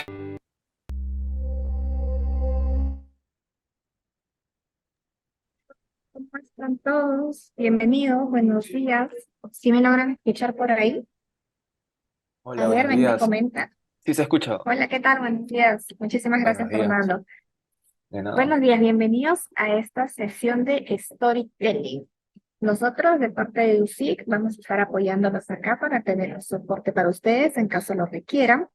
¿Cómo están todos? Bienvenidos, buenos días. ¿Sí me logran escuchar por ahí? A Hola, ver, buenos me días. comenta. Sí, se escucha. Hola, ¿qué tal? Buenos días. Muchísimas Buenos gracias, días. Fernando. De nada. Buenos días, bienvenidos a esta sesión de Storytelling. Nosotros, de parte de USIC, vamos a estar apoyándolos acá para tener un soporte para ustedes en caso lo requieran.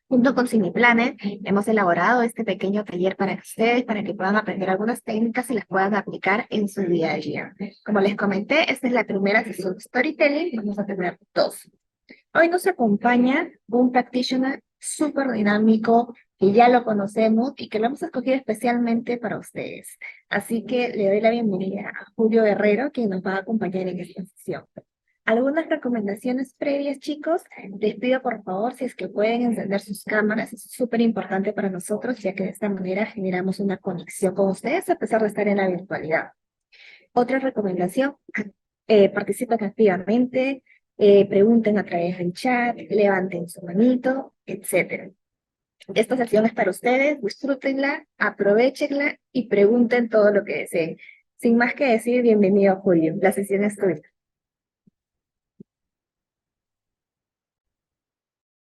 Junto con Cineplanet, hemos elaborado este pequeño taller para ustedes, para que puedan aprender algunas técnicas y las puedan aplicar en su día a día. Como les comenté, esta es la primera sesión de Storytelling, vamos a tener dos. Hoy nos acompaña un practitioner súper dinámico, que ya lo conocemos y que lo hemos escogido especialmente para ustedes. Así que le doy la bienvenida a Julio Guerrero, quien nos va a acompañar en esta sesión. Algunas recomendaciones previas, chicos. Les pido por favor si es que pueden encender sus cámaras. Es súper importante para nosotros, ya que de esta manera generamos una conexión con ustedes a pesar de estar en la virtualidad. Otra recomendación, participen activamente, pregunten a través del chat, levanten su manito, etcétera. Esta sesión es para ustedes, disfrútenla, aprovechenla y pregunten todo lo que deseen. Sin más que decir, bienvenido Julio, la sesión es tuya.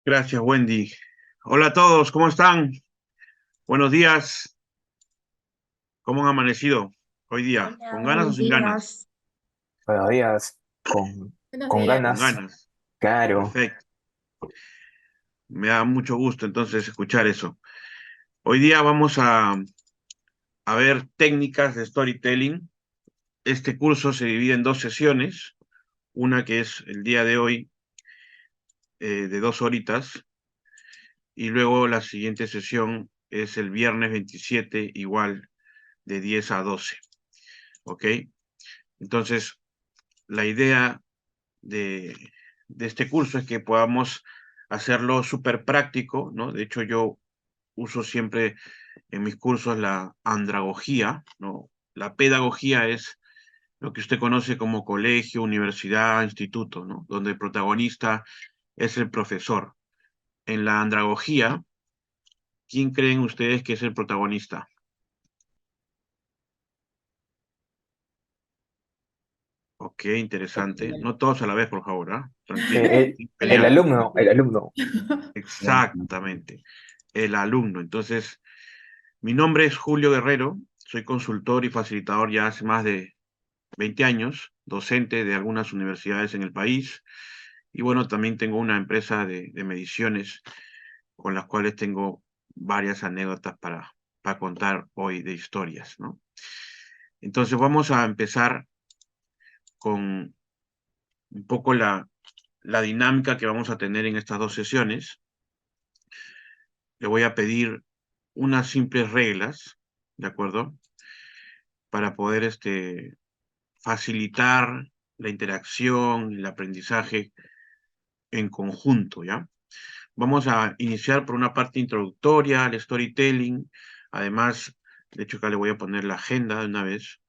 Gracias, Wendy. Hola a todos, ¿cómo están? Buenos días. ¿Cómo han amanecido hoy día? Hola, ¿Con ganas o buenos sin ganas? días. Buenos días. Con, Buenos con días. Con ganas. ganas. Claro. Perfecto. Me da mucho gusto entonces escuchar eso. Hoy día vamos a ver técnicas de storytelling. Este curso se divide en dos sesiones. Una que es el día de hoy, de 2 horitas. Y luego la siguiente sesión es el viernes 27, igual de 10 a 12. ¿Ok? Entonces, la idea de, de este curso es que podamos hacerlo súper práctico, ¿no? De hecho, yo uso siempre en mis cursos la andragogía, ¿no? La pedagogía es lo que usted conoce como colegio, universidad, instituto, ¿no? Donde el protagonista es el profesor. En la andragogía, ¿quién creen ustedes que es el protagonista? Ok, interesante. El, No todos a la vez, por favor, ¿ah? Tranquilos, sin el pelear. alumno, el alumno. Exactamente, el alumno. Entonces, mi nombre es Julio Guerrero, soy consultor y facilitador ya hace más de 20 años, docente de algunas universidades en el país, y bueno, también tengo una empresa de mediciones con las cuales tengo varias anécdotas para contar hoy de historias, ¿no? Entonces vamos a empezar con un poco la dinámica que vamos a tener en estas dos sesiones. Le voy a pedir unas simples reglas, ¿de acuerdo? Para poder facilitar la interacción, el aprendizaje en conjunto, ¿ya? Vamos a iniciar por una parte introductoria al storytelling. Además, de hecho, acá le voy a poner la agenda de una vez.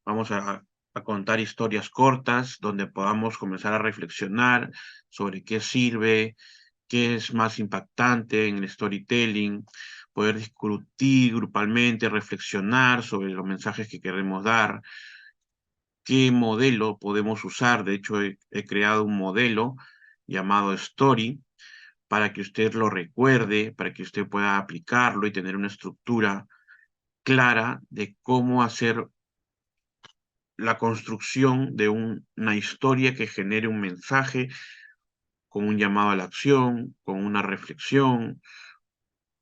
Vamos a contar historias cortas donde podamos comenzar a reflexionar sobre qué sirve, qué es más impactante en el storytelling, poder discutir grupalmente, reflexionar sobre los mensajes que queremos dar, qué modelo podemos usar. De hecho, he creado un modelo llamado Story para que usted lo recuerde, para que usted pueda aplicarlo y tener una estructura clara de cómo hacer la construcción de una historia que genere un mensaje con un llamado a la acción, con una reflexión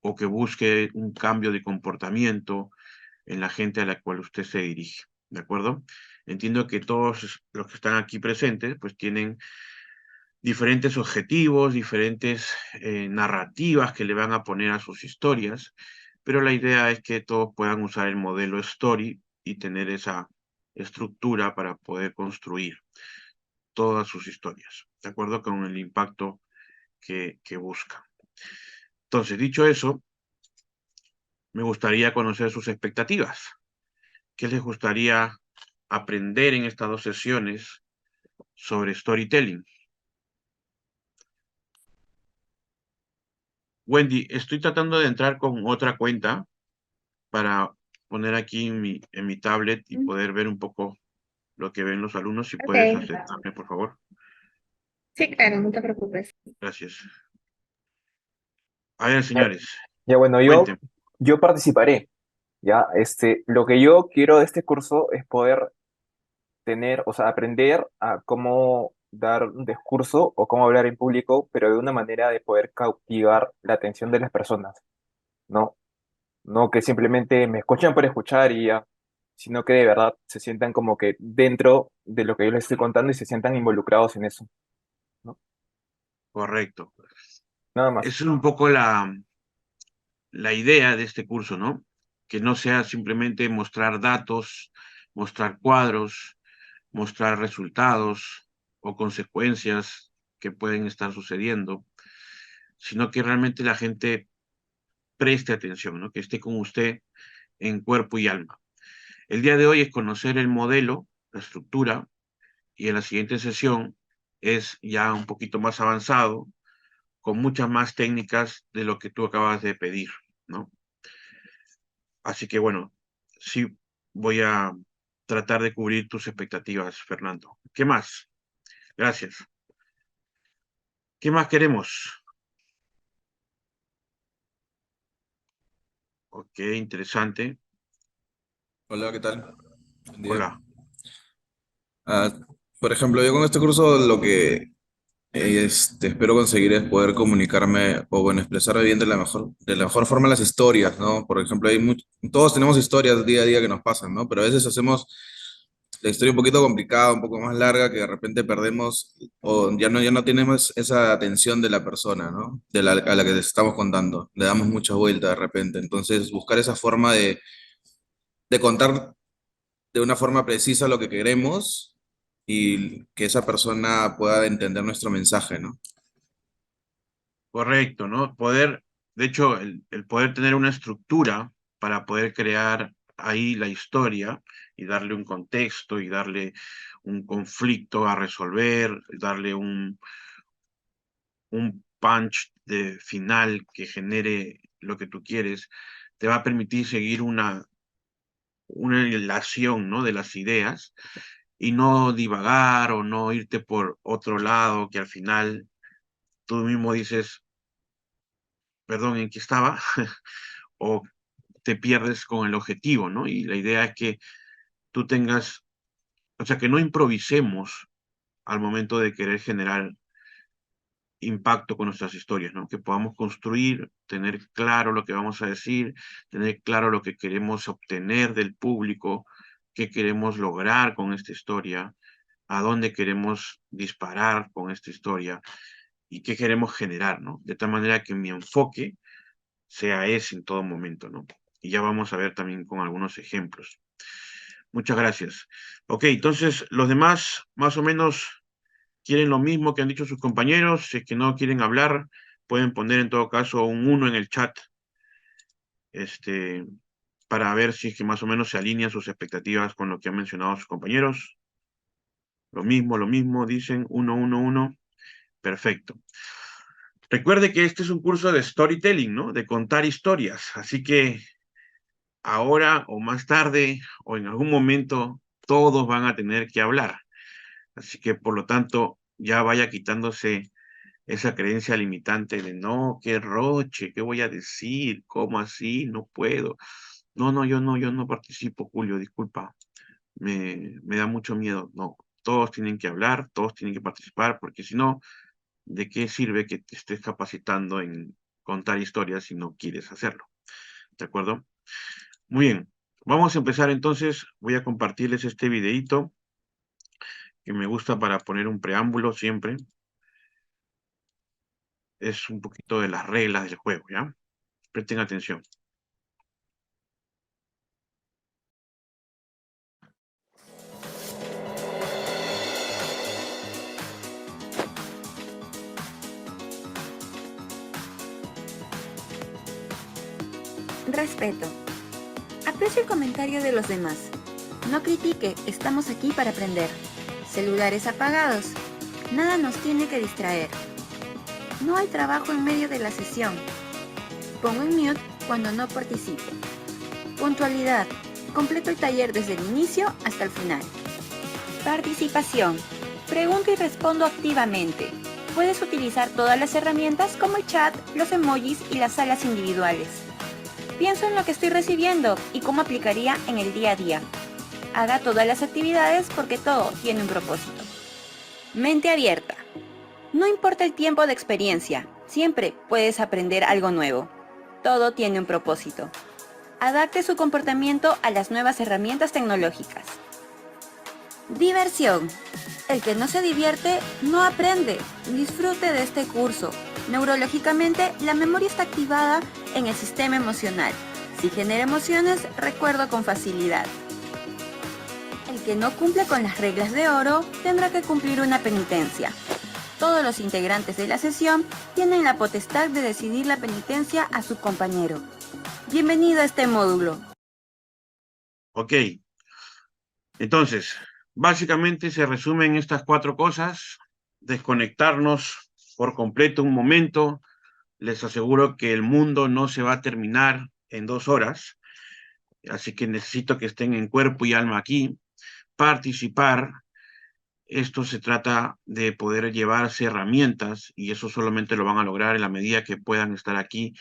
o que busque un cambio de comportamiento en la gente a la cual usted se dirige. ¿De acuerdo? Entiendo que todos los que están aquí presentes pues tienen diferentes objetivos, diferentes narrativas que le van a poner a sus historias, pero la idea es que todos puedan usar el modelo Story y tener esa estructura para poder construir todas sus historias, de acuerdo con el impacto que buscan. Entonces, dicho eso, me gustaría conocer sus expectativas. ¿Qué les gustaría aprender en estas dos sesiones sobre storytelling? Wendy, estoy tratando de entrar con otra cuenta para poner aquí en mi tablet y poder ver un poco lo que ven los alumnos. Si puedes Ok, aceptarme, por favor. sí, claro, no te preocupes. Gracias. A ver, Ya, señores, ya, bueno, cuenten. yo participaré. Ya, lo que yo quiero de este curso es poder tener, o sea, aprender a cómo dar un discurso o cómo hablar en público, pero de una manera de poder cautivar la atención de las personas, ¿no? No que simplemente me escuchen por escuchar y ya, sino que de verdad se sientan como que dentro de lo que yo les estoy contando y se sientan involucrados en eso, Correcto. nada más. Esa es un poco la idea de este curso, ¿no? Que no sea simplemente mostrar datos, mostrar cuadros, mostrar resultados o consecuencias que pueden estar sucediendo, sino que realmente la gente preste atención, ¿no? Que esté con usted en cuerpo y alma. El día de hoy es conocer el modelo, la estructura, y en la siguiente sesión es ya un poquito más avanzado, con muchas más técnicas de lo que tú acabas de pedir, ¿no? Así que bueno, sí voy a tratar de cubrir tus expectativas, Fernando. ¿Qué más? Gracias. ¿Qué más queremos? Ok, interesante. Hola, ¿qué tal? Buen día. Hola. Ah, por ejemplo, yo con este curso lo que espero conseguir es poder comunicarme o bueno, expresar bien de la mejor forma las historias, ¿no? Por ejemplo, todos tenemos historias día a día que nos pasan, ¿no? Pero a veces hacemos la historia un poquito complicada, un poco más larga, que de repente perdemos o ya no tenemos esa atención de la persona, ¿no? A la que les estamos contando. Le damos mucha vuelta de repente. Entonces, buscar esa forma de contar de una forma precisa lo que queremos y que esa persona pueda entender nuestro mensaje, ¿no? Correcto, ¿no? Poder, de hecho, el poder tener una estructura para poder crear ahí la historia y darle un contexto y darle un conflicto a resolver, darle un punch de final que genere lo que tú quieres, te va a permitir seguir una relación, ¿no? De las ideas y no divagar o no irte por otro lado que al final tú mismo dices, perdón, ¿en qué estaba? O te pierdes con el objetivo, ¿no? Y la idea es que tú tengas, o sea, que no improvisemos al momento de querer generar impacto con nuestras historias, ¿no? Que podamos construir, tener claro lo que vamos a decir, tener claro lo que queremos obtener del público, qué queremos lograr con esta historia, a dónde queremos disparar con esta historia y qué queremos generar, ¿no? De tal manera que mi enfoque sea ese en todo momento, ¿no? Y ya vamos a ver también con algunos ejemplos. Muchas gracias. Ok, entonces los demás más o menos quieren lo mismo que han dicho sus compañeros. Si es que no quieren hablar, pueden poner en todo caso un 1 en el chat, este, para ver si es que más o menos se alinean sus expectativas con lo que han mencionado sus compañeros. Lo mismo, dicen 1, 1, 1. Perfecto. Recuerde que este es un curso de storytelling, ¿no? De contar historias. Así que ahora o más tarde o en algún momento todos van a tener que hablar. Así que por lo tanto ya vaya quitándose esa creencia limitante de no, qué roche, qué voy a decir, cómo así, no puedo. No, no, yo no participo, Julio, disculpa, me da mucho miedo. No, todos tienen que hablar, todos tienen que participar, porque si no, ¿de qué sirve que te estés capacitando en contar historias si no quieres hacerlo? ¿De acuerdo? Muy bien, vamos a empezar entonces. Voy a compartirles este videíto que me gusta para poner un preámbulo siempre. Es un poquito de las reglas del juego, ¿ya? Presten atención. Respeto. Aprecio el comentario de los demás. No critique, estamos aquí para aprender. Celulares apagados. Nada nos tiene que distraer. No hay trabajo en medio de la sesión. pongo en mute cuando no participo. Puntualidad. Completo el taller desde el inicio hasta el final. Participación. Pregunto y respondo activamente. Puedes utilizar todas las herramientas como el chat, los emojis y las salas individuales. Pienso en lo que estoy recibiendo y cómo aplicaría en el día a día. Haga todas las actividades porque todo tiene un propósito. Mente abierta. No importa el tiempo de experiencia, siempre puedes aprender algo nuevo. Todo tiene un propósito. Adapte su comportamiento a las nuevas herramientas tecnológicas. Diversión. El que no se divierte, no aprende. Disfrute de este curso. Neurológicamente, la memoria está activada en el sistema emocional. Si genera emociones, recuerdo con facilidad. El que no cumple con las reglas de oro, tendrá que cumplir una penitencia. Todos los integrantes de la sesión tienen la potestad de decidir la penitencia a su compañero. Bienvenido a este módulo. Ok. Entonces, básicamente se resumen estas 4 cosas. Desconectarnos por completo un momento. Les aseguro que el mundo no se va a terminar en 2 horas. Así que necesito que estén en cuerpo y alma aquí. Participar. Esto se trata de poder llevarse herramientas y eso solamente lo van a lograr en la medida que puedan estar aquí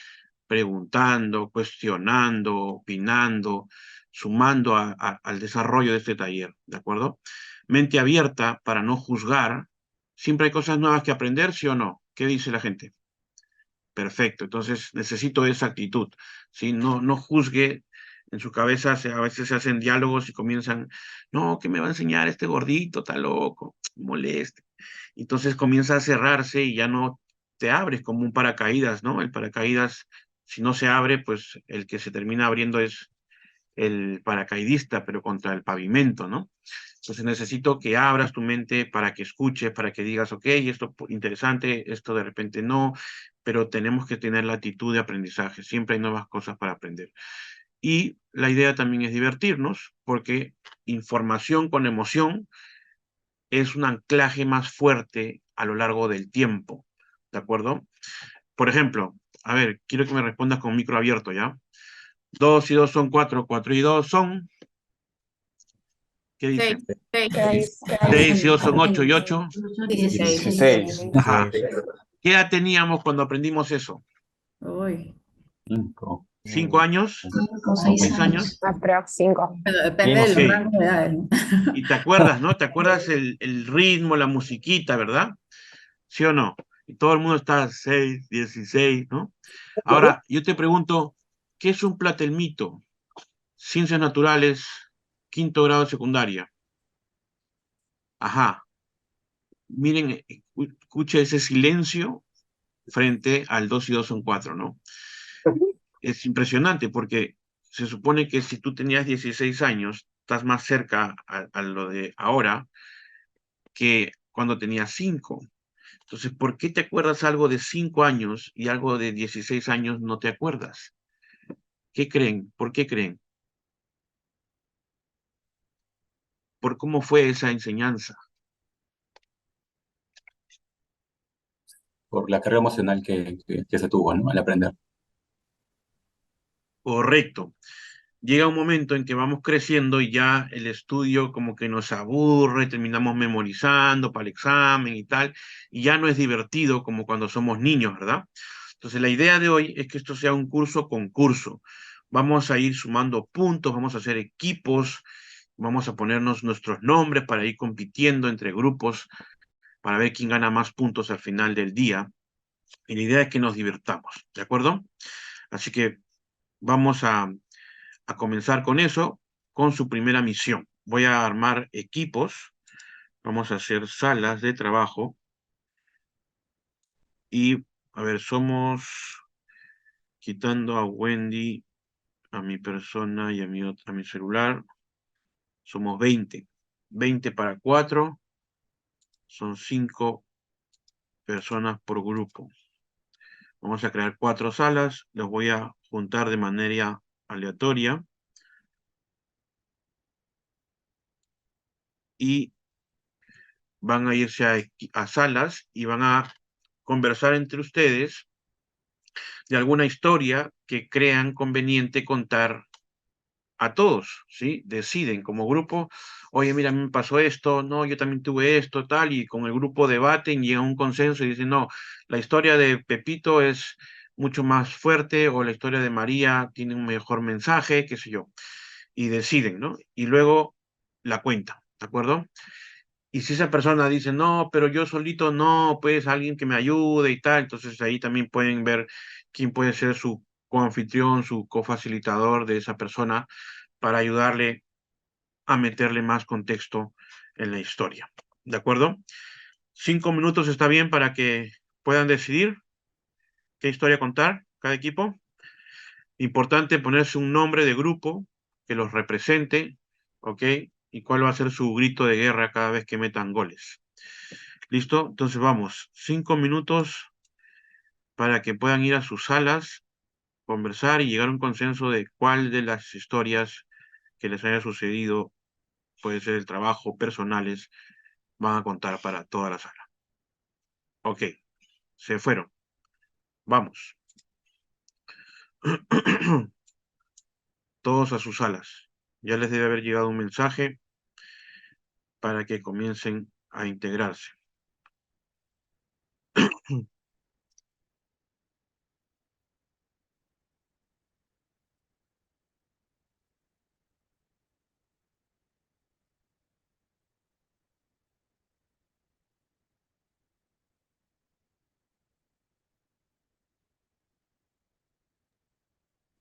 preguntando, cuestionando, opinando, sumando al desarrollo de este taller, ¿de acuerdo? Mente abierta para no juzgar. Siempre hay cosas nuevas que aprender, ¿sí o no? ¿Qué dice la gente? Perfecto, entonces necesito esa actitud, ¿sí? No juzgue. En su cabeza a veces se hacen diálogos y comienzan, no, ¿qué me va a enseñar este gordito? Está loco, moleste. Entonces comienza a cerrarse y ya no te abres como un paracaídas, ¿no? El paracaídas, si no se abre, pues el que se termina abriendo es el paracaidista, pero contra el pavimento, ¿no? Entonces necesito que abras tu mente para que escuches, para que digas, ok, esto interesante, esto de repente no, pero tenemos que tener la actitud de aprendizaje. Siempre hay nuevas cosas para aprender. Y la idea también es divertirnos, porque información con emoción es un anclaje más fuerte a lo largo del tiempo, ¿de acuerdo? Por ejemplo, a ver, quiero que me respondas con micro abierto, ¿ya? 2 y 2 son 4, 4 y 2 son... ¿Qué dice? 6 y 2 son 8 y 8. 16. Ajá. ¿Qué edad teníamos cuando aprendimos eso? Uy, 5. 5 años, 6 años. Aprox 5. pero depende de los Ok. rangos de edades, ¿no? Y te acuerdas, ¿no? ¿Te acuerdas el ritmo, la musiquita, verdad? ¿Sí o no? Y todo el mundo está 6, 16, ¿no? Ahora, yo te pregunto, ¿qué es un platelmito? Ciencias naturales, 5º grado de secundaria. Ajá. Miren, escucha ese silencio frente al 2 y 2 son 4, ¿no? Es impresionante porque se supone que si tú tenías 16 años, estás más cerca a lo de ahora que cuando tenías 5. Entonces, ¿por qué te acuerdas algo de 5 años y algo de 16 años no te acuerdas? ¿Qué creen? ¿Por qué creen? ¿Por cómo fue esa enseñanza? Por la carga emocional que se tuvo, ¿no? Al aprender. Correcto. Llega un momento en que vamos creciendo y ya el estudio como que nos aburre, terminamos memorizando para el examen y tal, y ya no es divertido como cuando somos niños, ¿verdad? Entonces la idea de hoy es que esto sea un curso concurso. Vamos a ir sumando puntos, vamos a hacer equipos, vamos a ponernos nuestros nombres para ir compitiendo entre grupos para ver quién gana más puntos al final del día. Y la idea es que nos divirtamos, ¿de acuerdo? Así que vamos a comenzar con eso, con su primera misión. Voy a armar equipos, vamos a hacer salas de trabajo y, a ver, somos, quitando a Wendy, a mi persona y a mi celular, somos 20. 20 para 4, son 5 personas por grupo. Vamos a crear 4 salas, los voy a juntar de manera aleatoria y van a irse a salas y van a conversar entre ustedes de alguna historia que crean conveniente contar a todos, ¿sí? Deciden como grupo, oye, mira, a mí me pasó esto, no, yo también tuve esto, tal, y con el grupo debaten, llegan a un consenso y dicen, no, la historia de Pepito es mucho más fuerte, o la historia de María tiene un mejor mensaje, qué sé yo, y deciden, ¿no? Y luego la cuentan, ¿de acuerdo? Y si esa persona dice, no, pero yo solito no, pues alguien que me ayude y tal, entonces ahí también pueden ver quién puede ser su coanfitrión, su cofacilitador de esa persona para ayudarle a meterle más contexto en la historia. ¿De acuerdo? 5 minutos está bien para que puedan decidir qué historia contar cada equipo. Importante ponerse un nombre de grupo que los represente, ¿ok? Y cuál va a ser su grito de guerra cada vez que metan goles. ¿Listo? Entonces vamos, 5 minutos para que puedan ir a sus salas, conversar y llegar a un consenso de cuál de las historias que les haya sucedido, puede ser el trabajo, personales, van a contar para toda la sala. Ok, se fueron. Vamos. Todos a sus salas. Ya les debe haber llegado un mensaje para que comiencen a integrarse.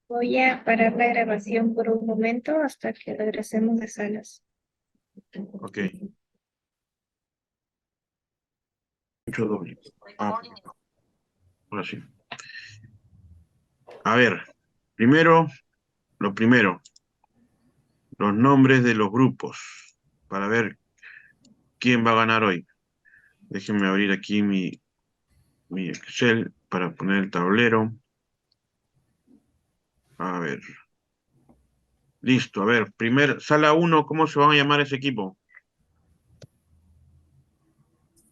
Voy a parar la grabación por un momento hasta que regresemos de salas. Ok. Mucho doble. Ah, ahora sí. A ver, lo primero, los nombres de los grupos, para ver quién va a ganar hoy. Déjenme abrir aquí mi Excel para poner el tablero. A ver. Listo, a ver, sala 1, ¿cómo se van a llamar ese equipo?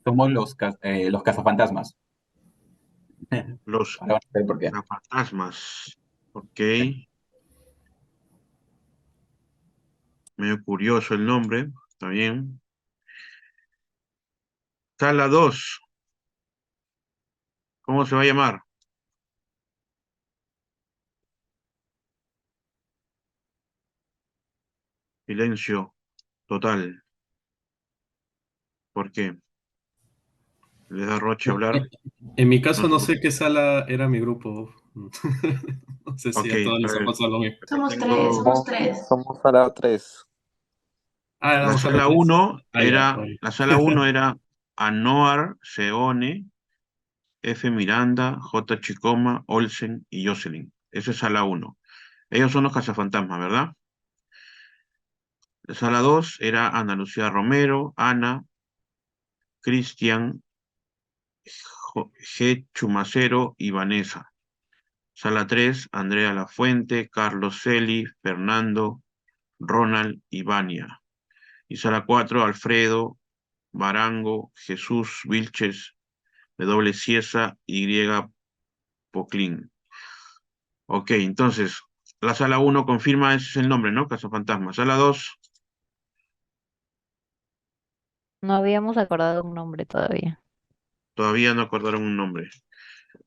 Somos los cazafantasmas. Los Ahora van a ver por qué. fantasmas. Ok. Medio curioso el nombre. Está bien. Sala 2, ¿cómo se va a llamar? Silencio total. ¿Por qué? ¿Les da roche hablar? En mi caso No, no sé qué sala era mi grupo. No sé si ok, a todos a les ha ver. pasado lo mismo. Somos tres, Tengo somos tres. Somos a la 3. Ah, la éramos sala sala 3. 1 Ah, ya, era, sorry. la sala 1 era Anoar, Seone, F. Miranda, J. Chicoma, Olsen y Jocelyn. Esa es sala 1. Ellos son los cazafantasmas, ¿verdad? La sala 2 era Ana Lucía Romero, Ana, Cristian, G. Chumacero y Vanessa. Sala 3, Andrea Lafuente, Carlos Celi, Fernando, Ronald y Vania. Y sala 4, Alfredo, Marango, Jesús Vilches, W. Ciesa, Y. Poclín. Ok, entonces, la sala 1 confirma, ese es el nombre, ¿no? Cazafantasma. Sala 2, No habíamos acordado un nombre todavía. todavía no acordaron un nombre.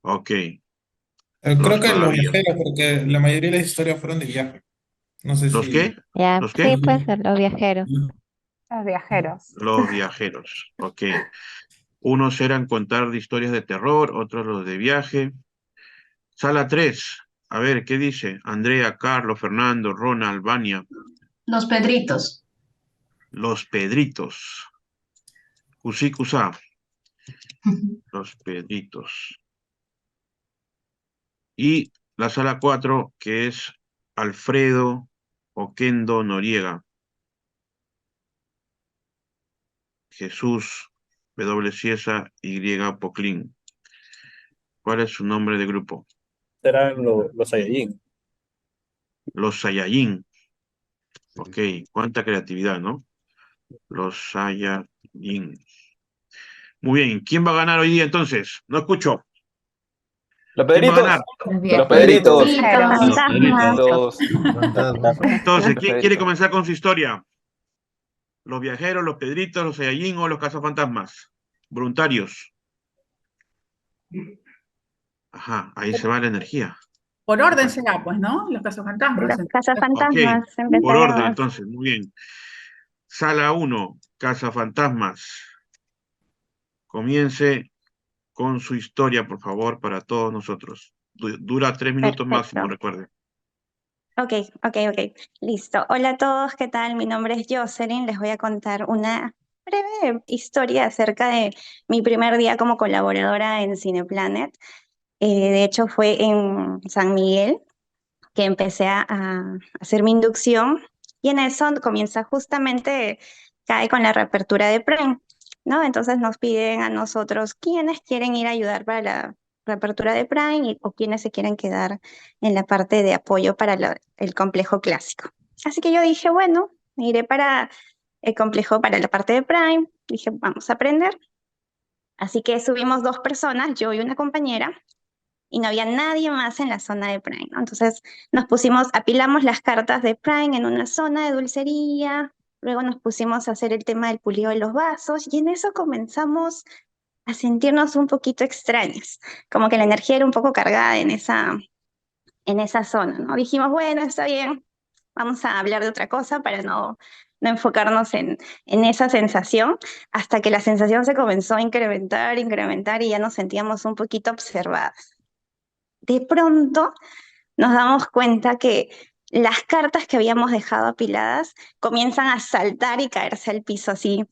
Ok, Creo los que los todavía. viajeros, porque la mayoría de las historias fueron de viaje. No sé ¿Los si... qué? Ya, ¿Los sí, qué? puede ser, los viajeros. Los viajeros. Los viajeros. Ok. Unos eran contar de historias de terror, otros los de viaje. Sala 3. A ver, ¿qué dice? Andrea, Carlos, Fernando, Ronald, Vania. Los Pedritos. Los Pedritos. Cusí, cusá. Los Pedritos. Y la sala 4, que es Alfredo Oquendo Noriega. Jesús W. Ciesa Y. Poclín. ¿Cuál es su nombre de grupo? Serán los Saiyajin. Los Saiyajin. Ok, cuánta creatividad, ¿no? Los Saiyajin. Muy bien, ¿quién va a ganar hoy día entonces? No escucho. Los ¿Quién va a ganar? Pedritos. Los Pedritos. Pedritos. Fantasmas. Entonces, Los ¿quién quiere Pedritos. comenzar con su historia? ¿Los viajeros, los Pedritos, los Saiyajin o los cazafantasmas? Voluntarios. Ajá, ahí se va la energía. Por orden será, pues, ¿no? Los cazafantasmas. Los Ok, cazafantasmas, por orden empezamos. entonces, muy bien. Sala 1, cazafantasmas. Comience con su historia, por favor, para todos nosotros. Dura 3 minutos máximo, Perfecto. recuerde. Ok. Listo. Hola a todos, ¿qué tal? Mi nombre es Jocelyn. Les voy a contar una breve historia acerca de mi primer día como colaboradora en Cineplanet. De hecho, fue en San Miguel que empecé a hacer mi inducción y en eso comienza justamente, cae con la reapertura de Prime, ¿no? Entonces nos piden a nosotros quiénes quieren ir a ayudar para la reapertura de Prime o quiénes se quieren quedar en la parte de apoyo para el complejo clásico. Así que yo dije, bueno, me iré para el complejo, para la parte de Prime. Dije, vamos a aprender. Así que subimos 2 personas, yo y una compañera, y no había nadie más en la zona de Prime, ¿no? Entonces nos pusimos, apilamos las cartas de Prime en una zona de dulcería, luego nos pusimos a hacer el tema del pulido de los vasos y en eso comenzamos a sentirnos un poquito extraños, como que la energía era un poco cargada en esa zona, ¿no? Dijimos, bueno, está bien, vamos a hablar de otra cosa para no enfocarnos en esa sensación, hasta que la sensación se comenzó a incrementar y ya nos sentíamos un poquito observadas. De pronto nos damos cuenta que las cartas que habíamos dejado apiladas comienzan a saltar y caerse al piso así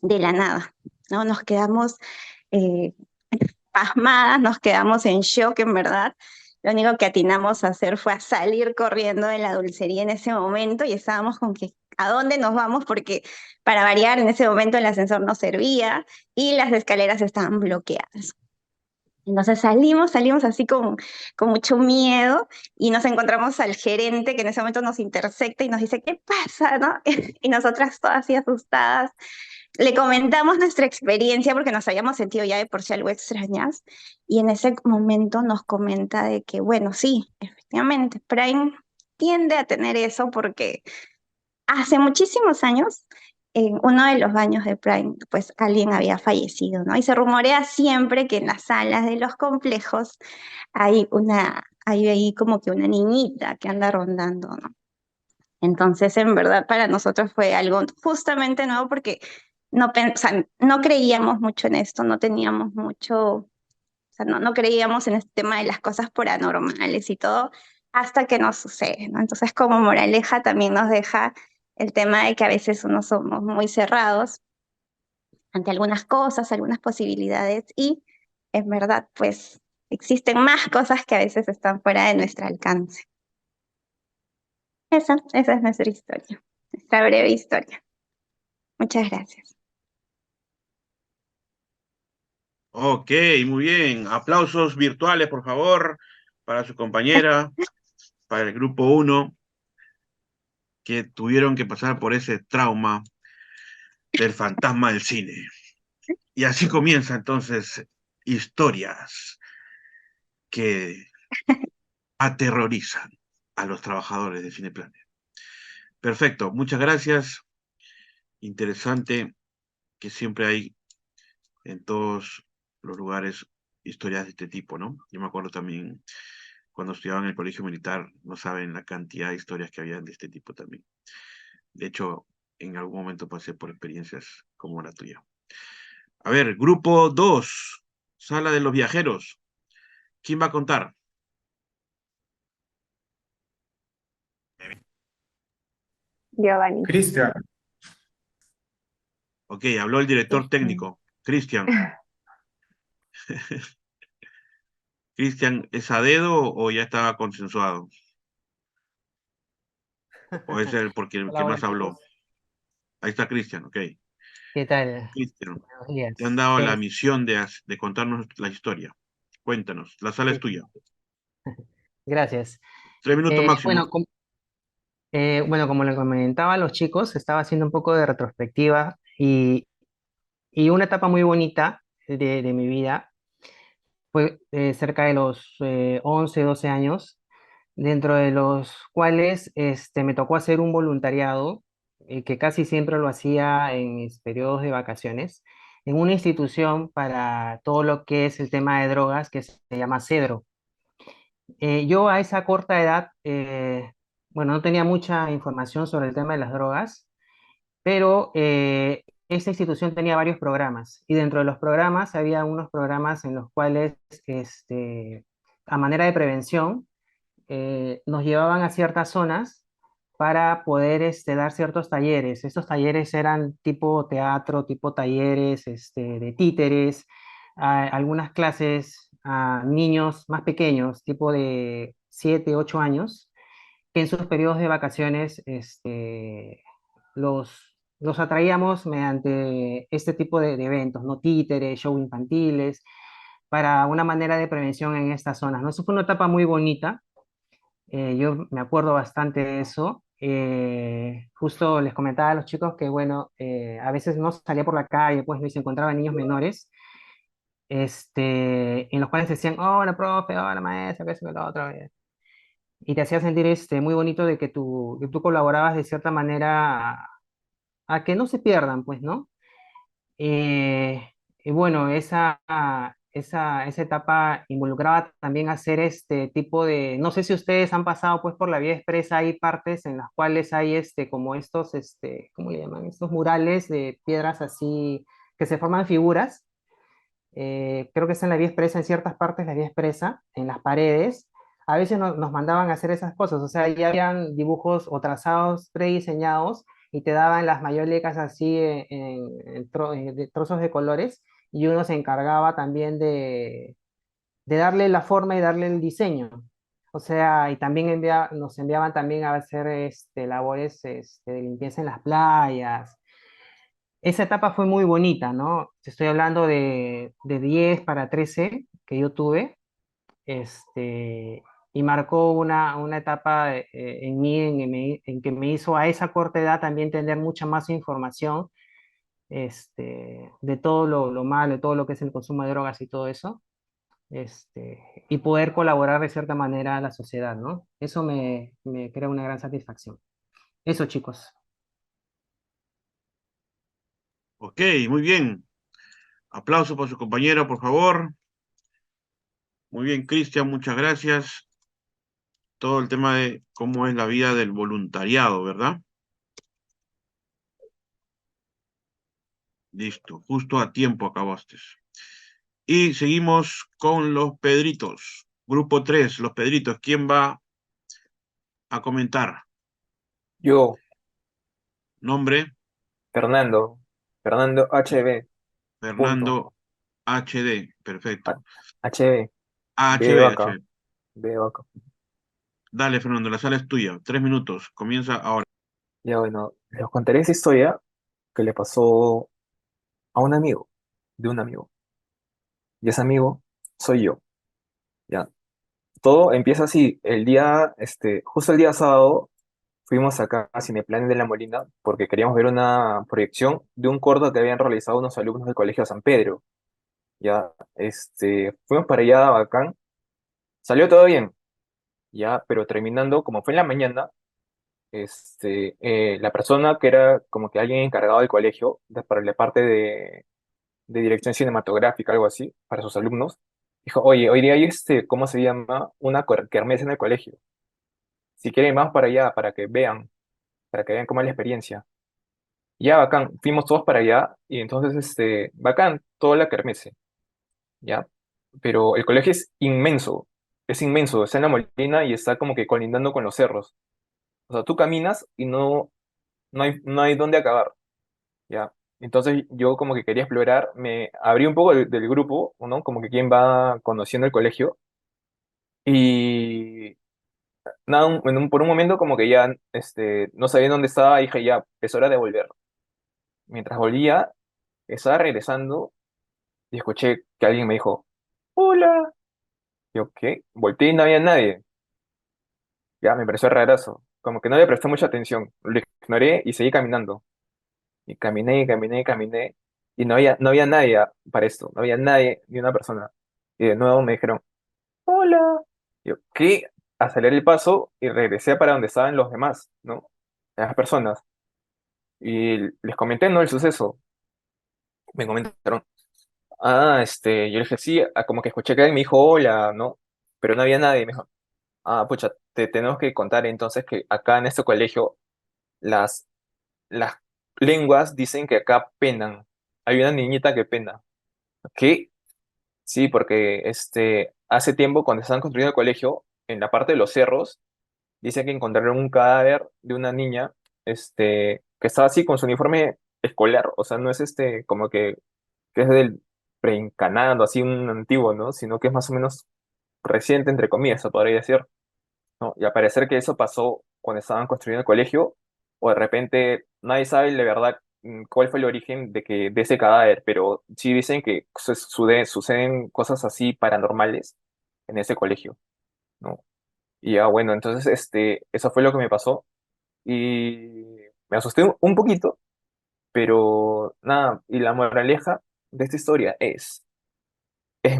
de la nada, ¿no? Nos quedamos eh, pasmadas, nos quedamos en shock, en verdad. Lo único que atinamos a hacer fue a salir corriendo de la dulcería en ese momento y estábamos con que, ¿a dónde nos vamos? Porque para variar, en ese momento el ascensor no servía y las escaleras estaban bloqueadas. Entonces salimos así con mucho miedo y nos encontramos al gerente que en ese momento nos intersecta y nos dice, ¿qué pasa? ¿No? Y nosotras todas así asustadas. Le comentamos nuestra experiencia porque nos habíamos sentido ya de por sí algo extrañas y en ese momento nos comenta de que, bueno, sí, efectivamente, Prime tiende a tener eso porque hace muchísimos años, en uno de los baños de Prime, pues alguien había fallecido, ¿no? Y se rumorea siempre que en las salas de los complejos hay ahí como que una niñita que anda rondando, ¿no? Entonces, en verdad, para nosotros fue algo justamente nuevo porque o sea, no creíamos mucho en esto, no teníamos mucho, o sea, no creíamos en este tema de las cosas paranormales y todo, hasta que nos sucede, ¿no? Entonces, como moraleja también nos deja el tema de que a veces uno somos muy cerrados ante algunas cosas, algunas posibilidades, y en verdad, pues existen más cosas que a veces están fuera de nuestro alcance. Esa es nuestra historia, nuestra breve historia. Muchas gracias. Ok, muy bien. Aplausos virtuales, por favor, para su compañera, para el grupo 1, que tuvieron que pasar por ese trauma del fantasma del cine. Y así comienza entonces historias que aterrorizan a los trabajadores de Cineplanet. Perfecto, muchas gracias. Interesante que siempre hay en todos los lugares historias de este tipo, ¿no? Yo me acuerdo también cuando estudiaba en el colegio militar, no saben la cantidad de historias que había de este tipo también. De hecho, en algún momento pasé por experiencias como la tuya. A ver, grupo 2, sala de los viajeros. ¿Quién va a contar? Giovanni. Cristian. Ok, habló el director técnico, Cristian. Cristian, ¿es a dedo o ya estaba consensuado? ¿O es el porque el que Hola, más habló? chicos. Ahí está Cristian, ok. ¿Qué tal? Cristian, Buenos días. te han dado la misión de contarnos la historia. Cuéntanos, la sala es tuya. Gracias. 3 minutos máximo. Bueno, como le comentaba a los chicos, estaba haciendo un poco de retrospectiva y una etapa muy bonita de mi vida fue cerca de los 11, 12 años, dentro de los cuales me tocó hacer un voluntariado, que casi siempre lo hacía en mis periodos de vacaciones, en una institución para todo lo que es el tema de drogas que se llama CEDRO. Yo a esa corta edad, bueno, no tenía mucha información sobre el tema de las drogas, pero esta institución tenía varios programas y dentro de los programas había unos programas en los cuales, a manera de prevención, nos llevaban a ciertas zonas para poder dar ciertos talleres. Estos talleres eran tipo teatro, tipo talleres de títeres, algunas clases a niños más pequeños, tipo de 7, 8 años, que en sus periodos de vacaciones los atraíamos mediante este tipo de eventos, ¿no? Títeres, show infantiles, para una manera de prevención en estas zonas, ¿no? Eso fue una etapa muy bonita. Yo me acuerdo bastante de eso. Justo les comentaba a los chicos que, bueno, a veces no salía por la calle, pues, ¿no? Y se encontraban niños menores, en los cuales decían, hola, profe, hola, maestra, que eso, que lo otro. Y te hacía sentir muy bonito de que tú colaborabas de cierta manera a que no se pierdan, pues, ¿no? Y bueno, esa etapa involucraba también hacer este tipo de, no sé si ustedes han pasado pues por la vía expresa, hay partes en las cuales hay como estos, ¿cómo le llaman? Estos murales de piedras así, que se forman figuras. Creo que es en la vía expresa, en ciertas partes de la vía expresa, en las paredes. A veces nos mandaban a hacer esas cosas, o sea, ya habían dibujos o trazados prediseñados y te daban las mayolecas así de trozos de colores y uno se encargaba también de darle la forma y darle el diseño. O sea, y también nos enviaban también a hacer labores de limpieza en las playas. Esa etapa fue muy bonita, ¿no? Te estoy hablando de 10 para 13 que yo tuve, y marcó una etapa en mí en que me hizo a esa corta edad también tener mucha más información de todo lo malo, de todo lo que es el consumo de drogas y todo eso, y poder colaborar de cierta manera a la sociedad, ¿no? Eso me crea una gran satisfacción. Eso, chicos. Ok, muy bien. Aplauso para su compañero, por favor. Muy bien, Cristian, muchas gracias. Todo el tema de cómo es la vida del voluntariado, ¿verdad? Listo, justo a tiempo acabaste. Y seguimos con los Pedritos. Grupo 3, los Pedritos. ¿Quién va a comentar? Yo, Nombre, Fernando, Fernando HB, punto, Fernando HD. Perfecto. HB, B de HB, vaca, HB. B de vaca. Dale, Fernando, la sala es tuya. 3 minutos. Comienza ahora. Ya bueno, les contaré esa historia que le pasó a un amigo, de un amigo. Y ese amigo soy yo, ya. Todo empieza así, justo el día sábado fuimos acá a Cineplan de La Molina porque queríamos ver una proyección de un corto que habían realizado unos alumnos del Colegio San Pedro. Ya, fuimos para allá, bacán. Salió todo bien, ya, pero terminando, como fue en la mañana, la persona que era como que alguien encargado del colegio, para la parte de dirección cinematográfica, algo así, para sus alumnos, dijo, oye, hoy día hay ¿cómo se llama? Una kermés en el colegio. Si quieren, vamos para allá, para que vean cómo es la experiencia. Ya, bacán, fuimos todos para allá, y entonces, bacán, toda la kermés, ¿ya? Pero el colegio es inmenso, está en la Molina y está como que colindando con los cerros. O sea, tú caminas y no hay dónde acabar, ¿ya? Entonces yo como que quería explorar, me abrí un poco del grupo, ¿no? Como que quien va conociendo el colegio y nada, por un momento como que ya no sabía dónde estaba y dije ya, es hora de volver. Mientras volvía, estaba regresando y escuché que alguien me dijo, hola. Yo, ¿qué? Volteé y no había nadie. Ya, me pareció rarazo. Como que no le presté mucha atención. Lo ignoré y seguí caminando. Y caminé, caminé, caminé. Y no había nadie para esto. No había nadie, ni una persona. y de nuevo me dijeron, hola. Yo, ¿qué? Aceleré el paso y regresé para donde estaban los demás, ¿no? Las personas. Y les comenté, ¿no? El suceso. Me comentaron, yo le dije, sí, como que escuché que alguien me dijo hola, ¿no? Pero no había nadie. Me dijo, pucha, te tenemos que contar entonces que acá en este colegio las, las lenguas dicen que acá penan. Hay una niñita que pena. ¿Qué? Sí, porque hace tiempo cuando estaban construyendo el colegio, en la parte de los cerros, dicen que encontraron un cadáver de una niña, que estaba así con su uniforme escolar, o sea, no es como que es del preencanado, así un antiguo, ¿no? Sino que es más o menos reciente, entre comillas, se podría decir, ¿no? Y al parecer que eso pasó cuando estaban construyendo el colegio, o de repente nadie sabe la verdad cuál fue el origen de ese cadáver, pero sí dicen que suceden cosas así paranormales en ese colegio, ¿no? Y ya bueno, entonces eso fue lo que me pasó y me asusté un poquito, pero nada, y la moraleja de esta historia es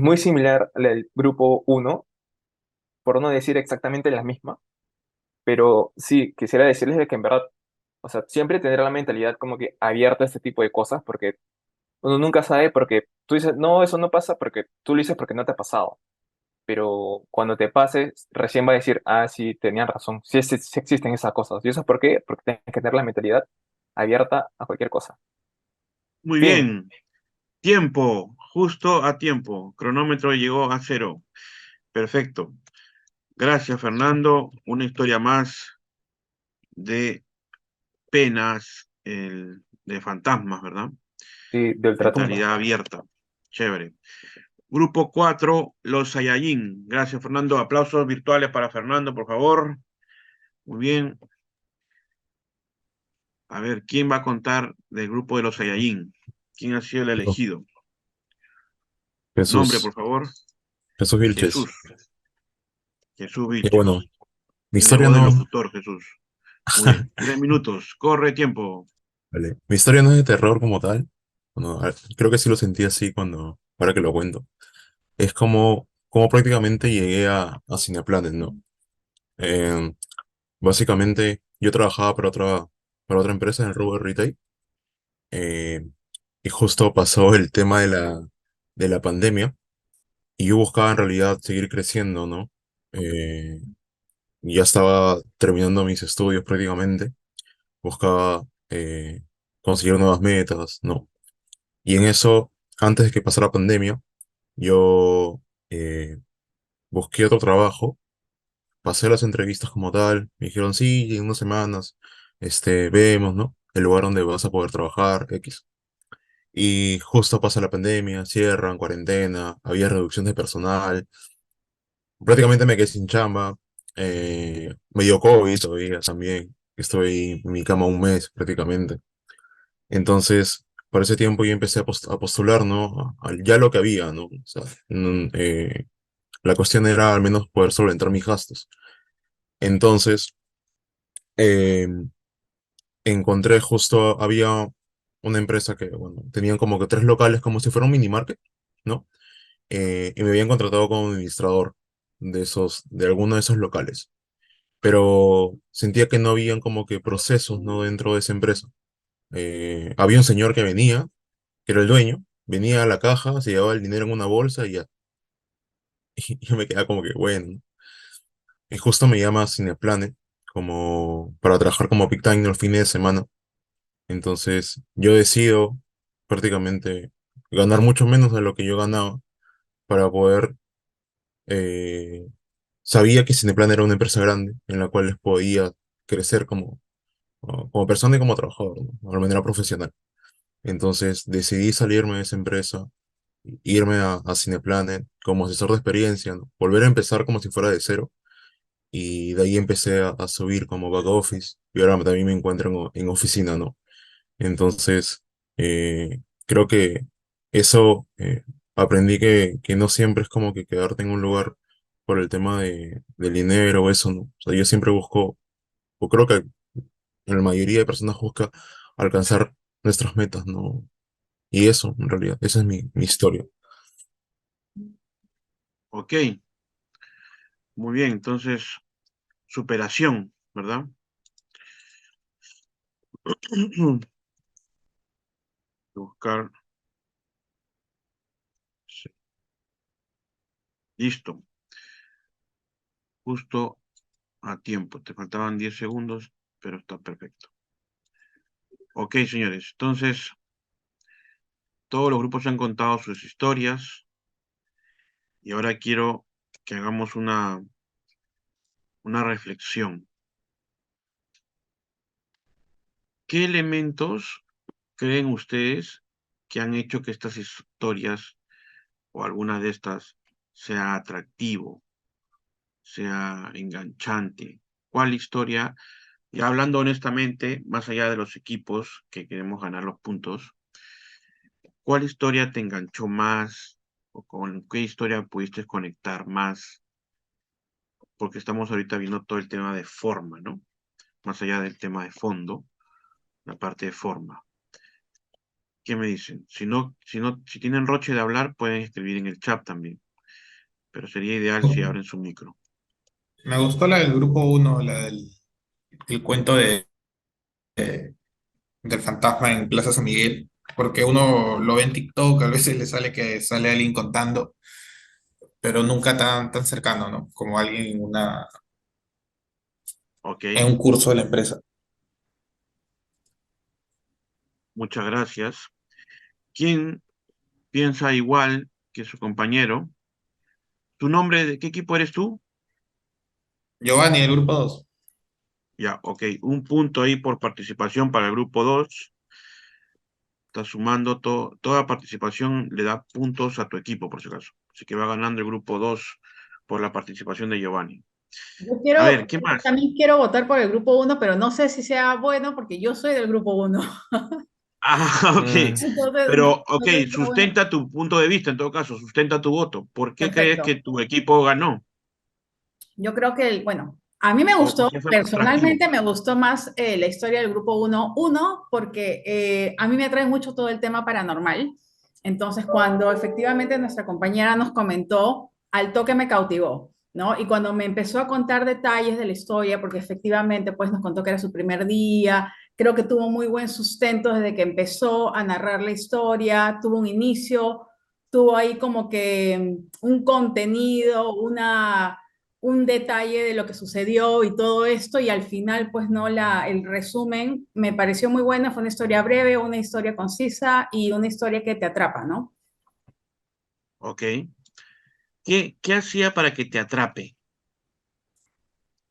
muy similar a la del grupo uno, por no decir exactamente la misma, pero sí, quisiera decirles de que en verdad, o sea, siempre tener la mentalidad como que abierta a este tipo de cosas, porque uno nunca sabe, porque tú dices, no, eso no pasa porque tú lo dices porque no te ha pasado, pero cuando te pase, recién va a decir, sí, tenían razón, sí, sí existen esas cosas. ¿Y eso es por qué? Porque tienes que tener la mentalidad abierta a cualquier cosa. Muy Fin. bien. Tiempo, justo a tiempo. Cronómetro llegó a 0. Perfecto. Gracias, Fernando. Una historia más de penas, de fantasmas, ¿verdad? Sí, de ultratumba. Mentalidad abierta. Chévere. Grupo 4, los Saiyajin. Gracias, Fernando. Aplausos virtuales para Fernando, por favor. Muy bien. A ver, ¿quién va a contar del grupo de los Saiyajin? ¿Quién ha sido el elegido? Nombre, Jesús, por favor. Jesús Vilches. Jesús. Jesús Y Vilches. bueno, mi Tiene historia voz de no, locutor, Jesús. Muy bien. 3 minutos. Corre tiempo. vale, mi historia no es de terror como tal. Bueno, creo que sí lo sentí así ahora que lo cuento. Es como prácticamente llegué a Cineplanet, ¿no? Eh, Básicamente, yo trabajaba para otra empresa en el rubro de retail. eh, y justo pasó el tema de la pandemia. Y yo buscaba en realidad seguir creciendo, ¿no? Eh, ya estaba terminando mis estudios prácticamente. Buscaba conseguir nuevas metas, ¿no? Y en eso, antes de que pasara la pandemia, yo eh, busqué otro trabajo, pasé las entrevistas como tal, me dijeron, sí, en unas semanas, vemos, ¿no? El lugar donde vas a poder trabajar, X. Y justo pasa la pandemia, cierran, cuarentena, había reducción de personal, prácticamente me quedé sin chamba, me dio COVID todavía también, estoy en mi cama un mes prácticamente. Entonces, por ese tiempo yo empecé a postular, ¿no? Ya lo que había, ¿no? O sea, la cuestión era al menos poder solventar mis gastos. Entonces, eh, encontré justo, había una empresa que, bueno, tenían como que tres locales como si fuera un mini market, ¿no? Y me habían contratado como administrador de alguno de esos locales. Pero sentía que no habían como que procesos, ¿no? Dentro de esa empresa. Había un señor que venía, que era el dueño, venía a la caja, se llevaba el dinero en una bolsa y ya. Y yo me quedaba como que, bueno, ¿no? Y justo me llama Cineplanet como para trabajar como peak time los fines de semana. Entonces yo decido prácticamente ganar mucho menos de lo que yo ganaba para poder... eh, sabía que Cineplan era una empresa grande en la cual les podía crecer como persona y como trabajador, ¿no? De manera profesional. Entonces decidí salirme de esa empresa, irme a Cineplanet como asesor de experiencia, ¿no? Volver a empezar como si fuera de cero. Y de ahí empecé a subir como back office. Y ahora también me encuentro en oficina, ¿no? Entonces, creo que eso aprendí que no siempre es como que quedarte en un lugar por el tema del dinero o eso, ¿no? O sea, yo siempre busco, o creo que la mayoría de personas busca alcanzar nuestras metas, ¿no? Y eso, en realidad, esa es mi historia. Ok, muy bien, entonces, superación, ¿verdad? Buscar. Sí, listo, justo a tiempo. Te faltaban 10 segundos, pero está perfecto. Ok, señores, entonces, todos los grupos han contado sus historias y ahora quiero que hagamos una reflexión. ¿Qué elementos creen ustedes que han hecho que estas historias o alguna de estas sea atractivo, sea enganchante? ¿Cuál historia, y hablando honestamente, más allá de los equipos que queremos ganar los puntos, cuál historia te enganchó más o con qué historia pudiste conectar más? Porque estamos ahorita viendo todo el tema de forma, ¿no? Más allá del tema de fondo, la parte de forma. ¿Qué me dicen? Si tienen roche de hablar, pueden escribir en el chat también. Pero sería ideal si abren su micro. Me gustó la del grupo uno, el cuento del fantasma en Plaza San Miguel, porque uno lo ve en TikTok, a veces le sale que sale alguien contando, pero nunca tan cercano, ¿no? Como alguien Ok, en un curso de la empresa. muchas gracias. ¿Quién piensa igual que su compañero? ¿Tu nombre, de qué equipo eres tú? Giovanni, el grupo 2. Ya, ok. Un punto ahí por participación para el grupo 2. Está sumando toda participación, le da puntos a tu equipo, por si acaso. Así que va ganando el grupo 2 por la participación de Giovanni. A ver, ¿qué más? También quiero votar por el grupo uno, pero no sé si sea bueno porque yo soy del grupo uno. Ah, ok. Entonces, Pero, no ok, sé si sea bueno. sustenta tu punto de vista en todo caso, sustenta tu voto. ¿Por qué crees Perfecto. que tu equipo ganó? Yo creo que, bueno, a mí me ¿O gustó, qué fue más atractivo? personalmente me gustó más la historia del grupo uno. Uno, porque a mí me atrae mucho todo el tema paranormal. Entonces, cuando efectivamente nuestra compañera nos comentó, al toque me cautivó, ¿no? Y cuando me empezó a contar detalles de la historia, porque efectivamente pues nos contó que era su primer día, creo que tuvo muy buen sustento desde que empezó a narrar la historia, tuvo un inicio, tuvo ahí como que un contenido, un detalle de lo que sucedió y todo esto, y al final, pues no, el resumen me pareció muy buena, fue una historia breve, una historia concisa y una historia que te atrapa, ¿no? Ok. ¿Qué hacía para que te atrape?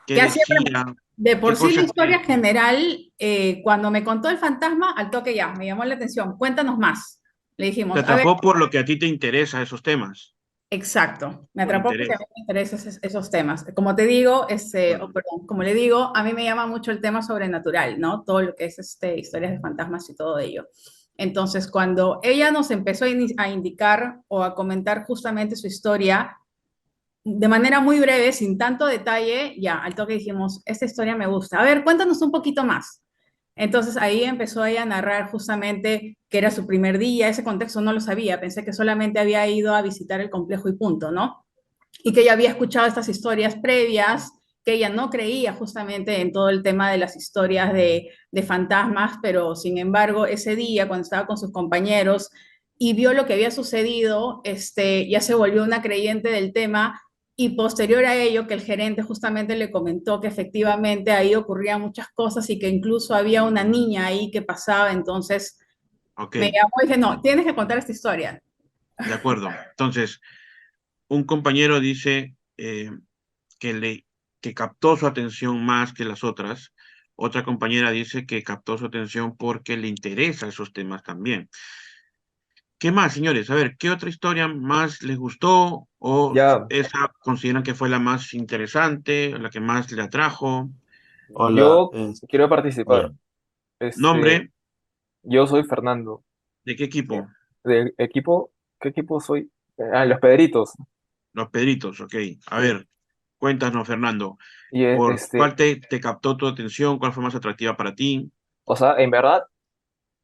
¿Qué Que hacía, decía? de ¿Qué por sí la cosas historia general, cuando me contó el fantasma, al toque ya, me llamó la atención, cuéntanos más. Le te dijimos, a ver, atrapó por lo que a ti te interesa esos temas? exacto, me Por atrapó porque a interés. mí me interesan esos temas. Como te digo, Bueno, perdón, como le digo, a mí me llama mucho el tema sobrenatural, ¿no? Todo lo que es historias de fantasmas y todo ello. Entonces, cuando ella nos empezó a indicar o a comentar justamente su historia, de manera muy breve, sin tanto detalle, ya, al toque dijimos, esta historia me gusta. A ver, cuéntanos un poquito más. Entonces ahí empezó ella a narrar justamente que era su primer día, ese contexto no lo sabía, pensé que solamente había ido a visitar el complejo y punto, ¿no? Y que ella había escuchado estas historias previas, que ella no creía justamente en todo el tema de las historias de fantasmas, pero sin embargo ese día cuando estaba con sus compañeros y vio lo que había sucedido, ya se volvió una creyente del tema y posterior a ello que el gerente justamente le comentó que efectivamente ahí ocurrían muchas cosas y que incluso había una niña ahí que pasaba, entonces ok, me llamó y dije, no, tienes que contar esta historia. de acuerdo. Entonces, un compañero dice que captó su atención más que las otras. Otra compañera dice que captó su atención porque le interesa esos temas también. ¿Qué más, señores? A ver, ¿qué otra historia más les gustó o Ya, esa consideran que fue la más interesante, la que más le atrajo? Hola, yo quiero ya. participar. Este, Nombre, yo soy Fernando. ¿de qué Ya. equipo? ¿Del equipo? ¿Qué equipo soy? Los Pedritos. Los Pedritos, ok. A Sí. ver, cuéntanos, Fernando, Y ¿por cuál te captó tu atención? ¿Cuál fue más atractiva para ti? o sea, en verdad,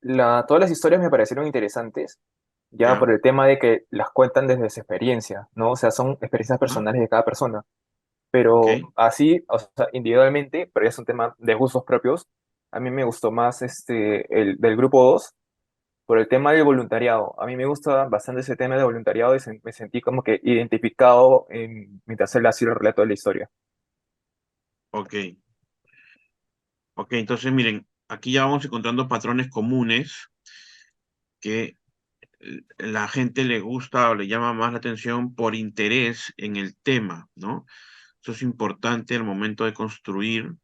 todas las historias me parecieron interesantes, ya por Ya. el tema de que las cuentan desde su experiencia, ¿no? O sea, son experiencias Ajá. personales de cada persona, Ok. pero así, o sea, individualmente, pero ya es un tema de gustos propios, a mí me gustó más el del grupo 2 por el tema del voluntariado. A mí me gusta bastante ese tema de voluntariado y me sentí como que identificado mientras él hacía el relato de la historia. Ok. Ok, entonces miren, aquí ya vamos encontrando patrones comunes que la gente le gusta o le llama más la atención por interés en el tema, ¿no? Eso es importante al momento de construir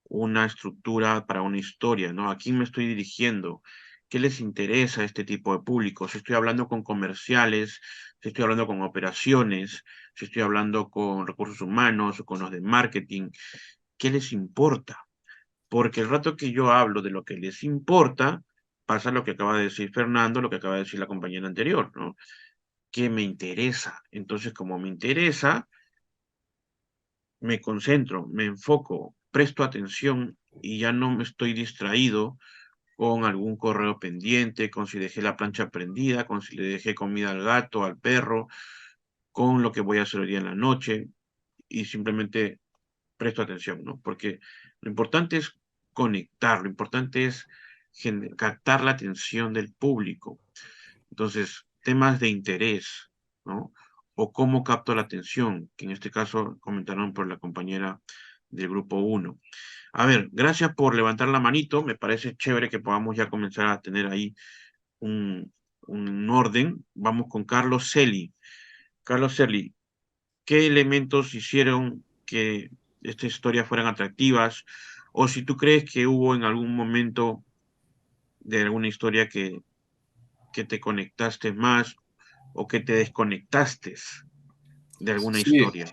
una estructura para una historia, ¿no? ¿A quién me estoy dirigiendo? ¿Qué les interesa a este tipo de público? Si estoy hablando con comerciales, si estoy hablando con operaciones, si estoy hablando con recursos humanos o con los de marketing, ¿qué les importa? Porque el rato que yo hablo de lo que les importa, pasa lo que acaba de decir Fernando, lo que acaba de decir la compañera anterior, ¿no? Que me interesa. Entonces, como me interesa, me concentro, me enfoco, presto atención y ya no me estoy distraído con algún correo pendiente, con si dejé la plancha prendida, con si le dejé comida al gato, al perro, con lo que voy a hacer hoy día en la noche y simplemente presto atención, ¿no? Porque lo importante es conectar, lo importante es captar la atención del público. Entonces, temas de interés, ¿no? O cómo capto la atención, que en este caso comentaron por la compañera del grupo uno. A ver, gracias por levantar la manito. Me parece chévere que podamos ya comenzar a tener ahí un, un orden. Vamos con Carlos Celi. Carlos Celi, ¿qué elementos hicieron que estas historias fueran atractivas? O si tú crees que hubo en algún momento de alguna historia que te conectaste más o que te desconectaste de alguna Sí, historia.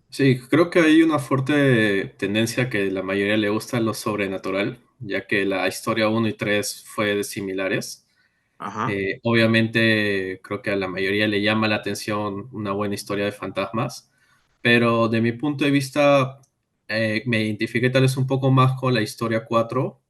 sí, creo que hay una fuerte tendencia que la mayoría le gusta lo sobrenatural, ya que la historia uno y 3 fue de similares. Ajá. Obviamente creo que a la mayoría le llama la atención una buena historia de fantasmas, pero de mi punto de vista me identifiqué tal vez un poco más con la historia 4,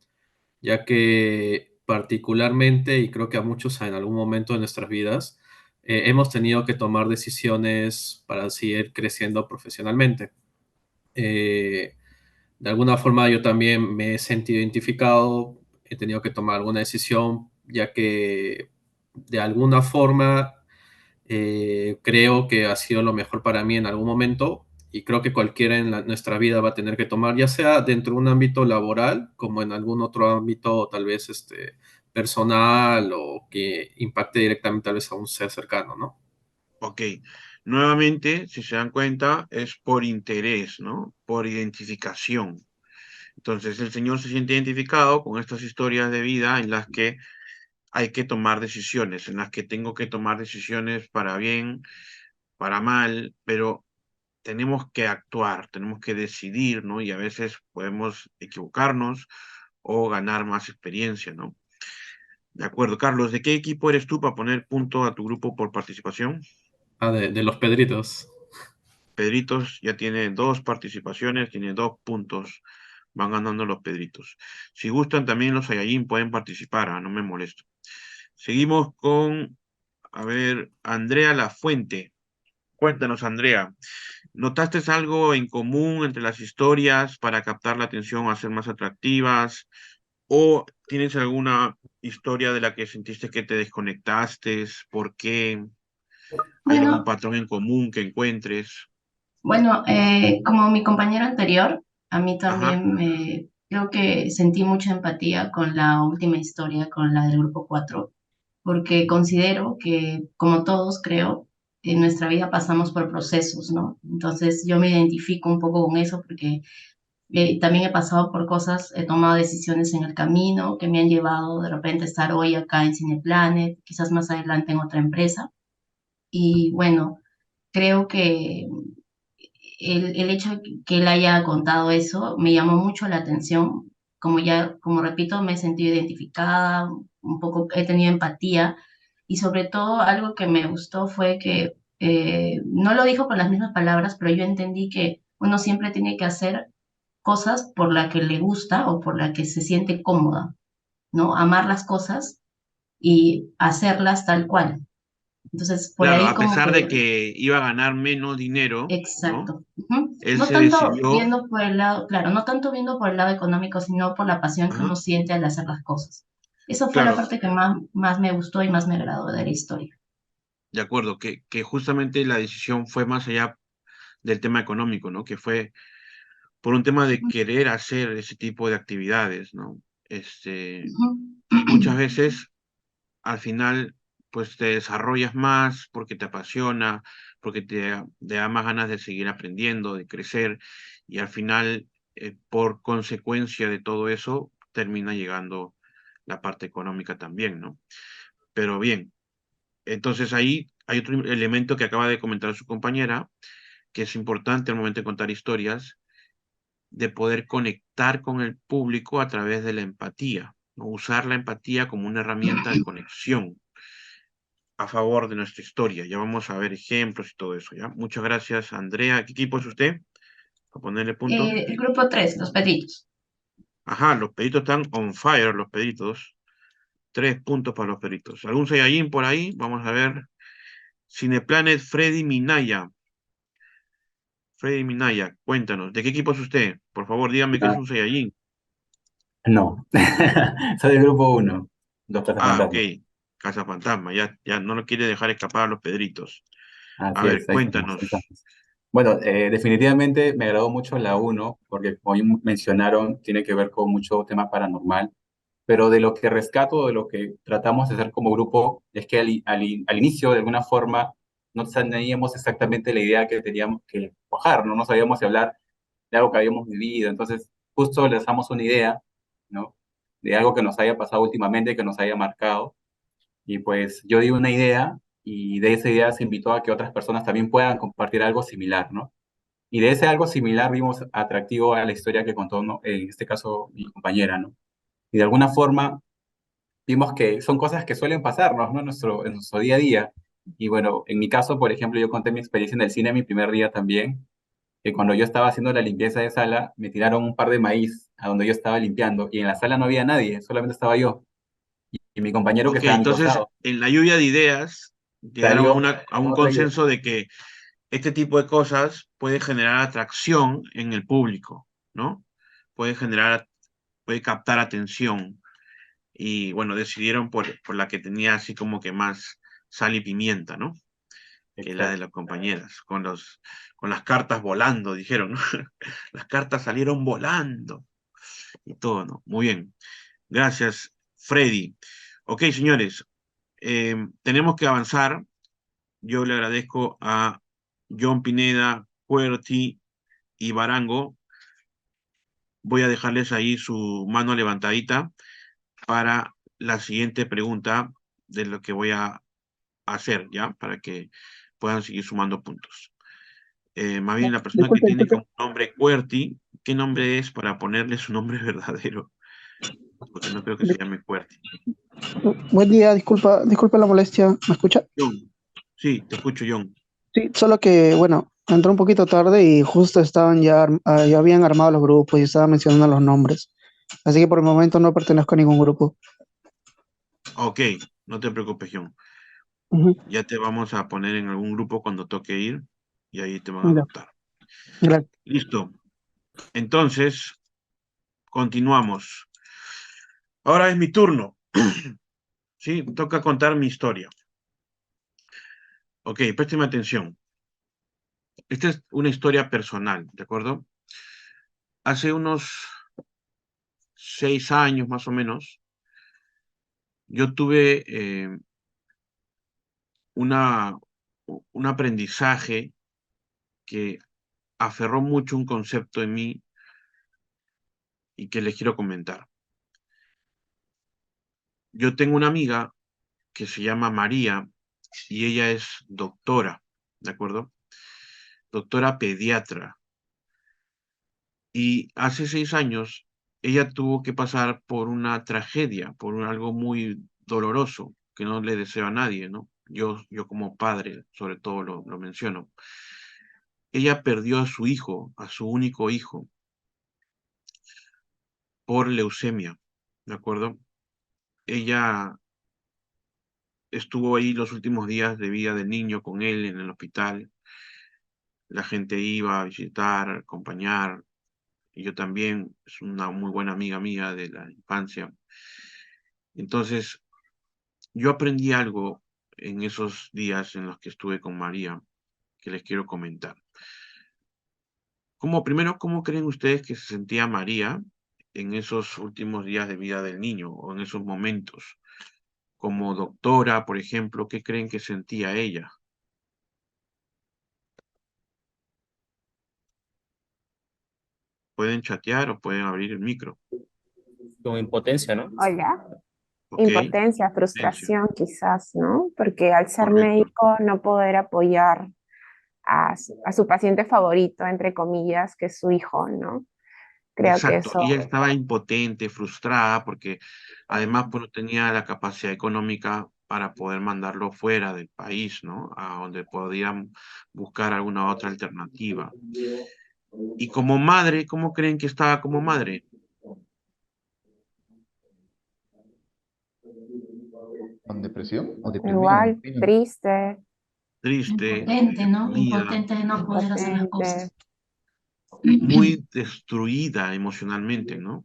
ya que particularmente, y creo que a muchos en algún momento de nuestras vidas, hemos tenido que tomar decisiones para seguir creciendo profesionalmente. Eh, de alguna forma yo también me he sentido identificado, he tenido que tomar alguna decisión, ya que de alguna forma creo que ha sido lo mejor para mí en algún momento y creo que cualquiera en nuestra vida va a tener que tomar, ya sea dentro de un ámbito laboral como en algún otro ámbito tal vez personal o que impacte directamente tal vez a un ser cercano, ¿no? Ok. Nuevamente, si se dan cuenta, es por interés, ¿no? Por identificación. Entonces, el Señor se siente identificado con estas historias de vida en las que hay que tomar decisiones, en las que tengo que tomar decisiones para bien, para mal, pero tenemos que actuar, tenemos que decidir, ¿no? Y a veces podemos equivocarnos o ganar más experiencia, ¿no? De acuerdo, Carlos, ¿de qué equipo eres tú para poner punto a tu grupo por participación? Ah, de los Pedritos. Pedritos ya tiene 2 participaciones, tiene 2 puntos. Van ganando los Pedritos. Si gustan también los Saiyajin pueden participar, no me molesto. Seguimos con, a ver, Andrea Lafuente. Cuéntanos, Andrea, ¿notaste algo en común entre las historias para captar la atención o hacer más atractivas? ¿O tienes alguna historia de la que sentiste que te desconectaste? ¿Por qué? ¿Hay algún Bueno, patrón en común que encuentres? bueno, como mi compañero anterior, a mí Ajá. también creo que sentí mucha empatía con la última historia, con la del grupo 4, porque considero que, como todos creo, en nuestra vida pasamos por procesos, ¿no? Entonces yo me identifico un poco con eso porque también he pasado por cosas, he tomado decisiones en el camino que me han llevado de repente a estar hoy acá en Cineplanet, quizás más adelante en otra empresa. Y bueno, creo que el hecho de que él haya contado eso me llamó mucho la atención. Como ya, como repito, me he sentido identificada, un poco he tenido empatía y sobre todo algo que me gustó fue que no lo dijo con las mismas palabras, pero yo entendí que uno siempre tiene que hacer cosas por la que le gusta o por la que se siente cómoda, ¿no? Amar las cosas y hacerlas tal cual. Entonces, por Claro, ahí a como pesar de que, que iba a ganar menos dinero, ¿no? exacto. Ujú. Él No se tanto decidió, viendo por el lado, claro, no tanto viendo por el lado económico, sino por la pasión que ajá, uno siente al hacer las cosas. Eso fue la claro, parte que más me gustó y más me agradó de la historia. de acuerdo, que justamente la decisión fue más allá del tema económico, ¿no? Que fue por un tema de Ujú. querer hacer ese tipo de actividades, ¿no? Ujú. Y muchas veces al final, pues te desarrollas más porque te apasiona, porque te da más ganas de seguir aprendiendo, de crecer, y al final, por consecuencia de todo eso, termina llegando la parte económica también, ¿no? Pero bien, entonces ahí hay otro elemento que acaba de comentar su compañera, que es importante al momento de contar historias, de poder conectar con el público a través de la empatía, ¿no? Usar la empatía como una herramienta de conexión a favor de nuestra historia. Ya vamos a ver ejemplos y todo eso, ¿ya? Muchas gracias, Andrea. ¿Qué equipo es usted? A ponerle puntos. El grupo 3, los Pedritos. Ajá, los peditos están on fire, los peditos. 3 puntos para los peditos. ¿Algún Saiyajin por ahí? Vamos a ver. Cineplanet Freddy Minaya. Freddy Minaya, cuéntanos, ¿de qué equipo es usted? Por favor, dígame que es Ah, un Saiyajin. no, soy del grupo uno, los Ah, ok. cazafantasmas. Fantasma, ya no lo quiere dejar escapar a los pedritos. A Así ver, es, ahí estamos, ahí cuéntanos. estamos. Bueno, definitivamente me agradó mucho la uno porque como bien mencionaron, tiene que ver con mucho tema paranormal, pero de lo que rescato, de lo que tratamos de hacer como grupo, es que al inicio, de alguna forma, no teníamos exactamente la idea que teníamos que cuajar, ¿no? No sabíamos si hablar de algo que habíamos vivido, entonces justo les damos una idea, ¿no? De algo que nos haya pasado últimamente, que nos haya marcado, y pues yo di una idea y de esa idea se invitó a que otras personas también puedan compartir algo similar, ¿no? Y de ese algo similar vimos atractivo a la historia que contó, ¿no? En este caso, mi compañera, ¿no? Y de alguna forma vimos que son cosas que suelen pasarnos, ¿no? En nuestro día a día. Y bueno, en mi caso, por ejemplo, yo conté mi experiencia en el cine mi primer día también, que cuando yo estaba haciendo la limpieza de sala, me tiraron un par de maíz a donde yo estaba limpiando y en la sala no había nadie, solamente estaba yo y mi compañero que Ok, estaba a mi entonces, costado. en la lluvia de ideas, llegaron a, Salió a un otra idea. consenso de que este tipo de cosas puede generar atracción en el público, ¿no? Puede generar, puede captar atención. Y bueno, decidieron por la que tenía así como que más sal y pimienta, ¿no? Que la de Exacto. las compañeras, con las cartas volando, dijeron, ¿no? Las cartas salieron volando y todo, ¿no? Muy bien. Gracias, Freddy. Ok, señores, tenemos que avanzar. Yo le agradezco a John Pineda, Puerti y Barango. Voy a dejarles ahí su mano levantadita para la siguiente pregunta de lo que voy a hacer, ¿ya? Para que puedan seguir sumando puntos. Más bien, la persona que Disculpe, tiene disculpe. como nombre QWERTY, ¿qué nombre es para ponerle su nombre verdadero? Porque no creo que se llame QWERTY. Buen día, disculpa la molestia. ¿Me escucha? John, sí, te escucho, John. Sí, solo que, bueno, entré un poquito tarde y justo estaban ya habían armado los grupos y estaban mencionando los nombres. Así que por el momento no pertenezco a ningún grupo. Ok, no te preocupes, John. Ujú. Ya te vamos a poner en algún grupo cuando toque ir y ahí te van a Ya, adoptar. gracias. Listo. Entonces, continuamos. Ahora es mi turno. Sí, toca contar mi historia. Ok, présteme atención. Esta es una historia personal, ¿de acuerdo? Hace unos 6 años más o menos, yo tuve una, un aprendizaje que aferró mucho un concepto en mí y que les quiero comentar. Yo tengo una amiga que se llama María y ella es doctora, ¿de acuerdo? Doctora pediatra. Y hace 6 años ella tuvo que pasar por una tragedia, por algo muy doloroso que no le deseo a nadie, ¿no? Yo como padre, sobre todo lo menciono. Ella perdió a su hijo, a su único hijo, por leucemia, ¿de acuerdo? Ella estuvo ahí los últimos días de vida del niño con él en el hospital. La gente iba a visitar, acompañar, y yo también, es una muy buena amiga mía de la infancia. Entonces, yo aprendí algo en esos días en los que estuve con María, que les quiero comentar. Primero, ¿cómo creen ustedes que se sentía María en esos últimos días de vida del niño o en esos momentos? Como doctora, por ejemplo, ¿qué creen que sentía ella? Pueden chatear o pueden abrir el micro. Con impotencia, ¿no? Hola. Ok, Impotencia, silencio. frustración quizás, ¿no? Porque al ser Correcto. médico no poder apoyar a su paciente favorito, entre comillas, que es su hijo, ¿no? Creo que Exacto. eso, Y ella estaba impotente, frustrada, porque además pues, no tenía la capacidad económica para poder mandarlo fuera del país, ¿no? A donde podían buscar alguna otra alternativa. Y como madre, ¿cómo creen que estaba como madre? ¿Con depresión o deprimida, me igual, imagino? triste, Triste, Impotente, ¿no? deprimida, Impotente de no poder hacer las impotente. cosas. muy destruida emocionalmente, ¿no?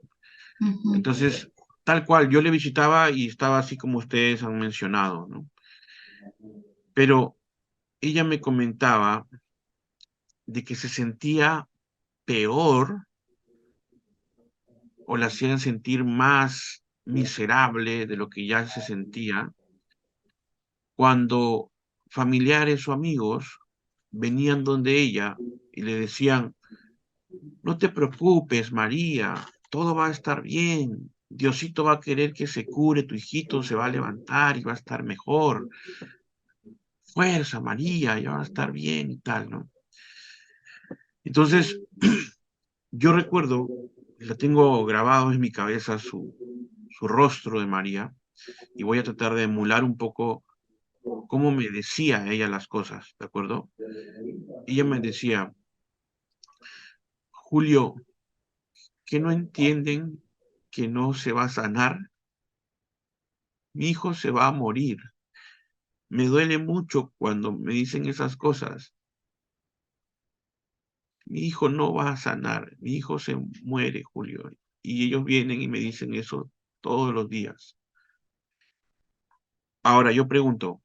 Ujú. Entonces, tal cual, yo le visitaba y estaba así como ustedes han mencionado, ¿no? Pero ella me comentaba de que se sentía peor o la hacían sentir más miserable de lo que ya se sentía cuando familiares o amigos venían donde ella y le decían, no te preocupes, María, todo va a estar bien. Diosito va a querer que se cure, tu hijito se va a levantar y va a estar mejor. Fuerza, María, ya va a estar bien y tal, ¿no? Entonces, yo recuerdo, la tengo grabado en mi cabeza su rostro de María y voy a tratar de emular un poco cómo me decía ella las cosas, ¿de acuerdo? Ella me decía, Julio, ¿que no entienden que no se va a sanar? Mi hijo se va a morir. Me duele mucho cuando me dicen esas cosas. Mi hijo no va a sanar, mi hijo se muere, Julio. Y ellos vienen y me dicen eso todos los días. Ahora yo pregunto,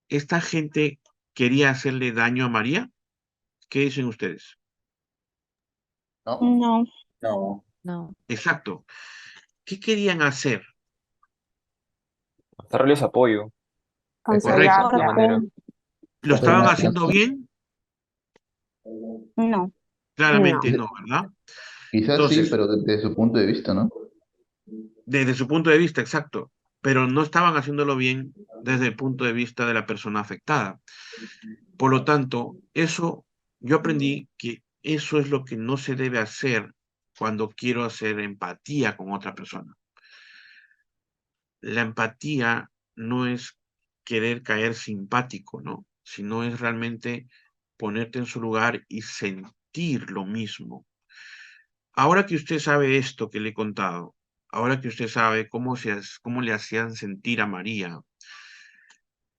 ¿esta gente quería hacerle daño a María? ¿Qué dicen ustedes? ¿No? No, No. No. Exacto. ¿Qué querían hacer? Darles apoyo. Esa es Correcto. la manera. consolarte. ¿Lo Pero estaban haciendo bien? No, no. Claramente no, ¿verdad? quizás sí, Entonces, pero desde su punto de vista, ¿no? desde su punto de vista, exacto, pero no estaban haciéndolo bien desde el punto de vista de la persona afectada. Por lo tanto, yo aprendí que eso es lo que no se debe hacer cuando quiero hacer empatía con otra persona. La empatía no es querer caer simpático, ¿no? Sino es realmente ponerte en su lugar y sentir lo mismo. Ahora que usted sabe esto que le he contado, ahora que usted sabe cómo le hacían sentir a María,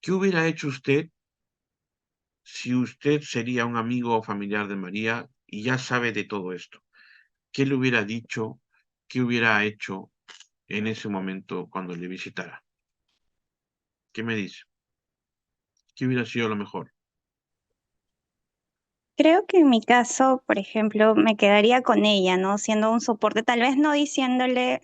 ¿qué hubiera hecho usted si usted sería un amigo o familiar de María y ya sabe de todo esto? ¿Qué le hubiera dicho? ¿Qué hubiera hecho en ese momento cuando le visitara? ¿Qué me dice? ¿Qué hubiera sido lo mejor? Creo que en mi caso, por ejemplo, me quedaría con ella, ¿no? Siendo un soporte, tal vez no diciéndole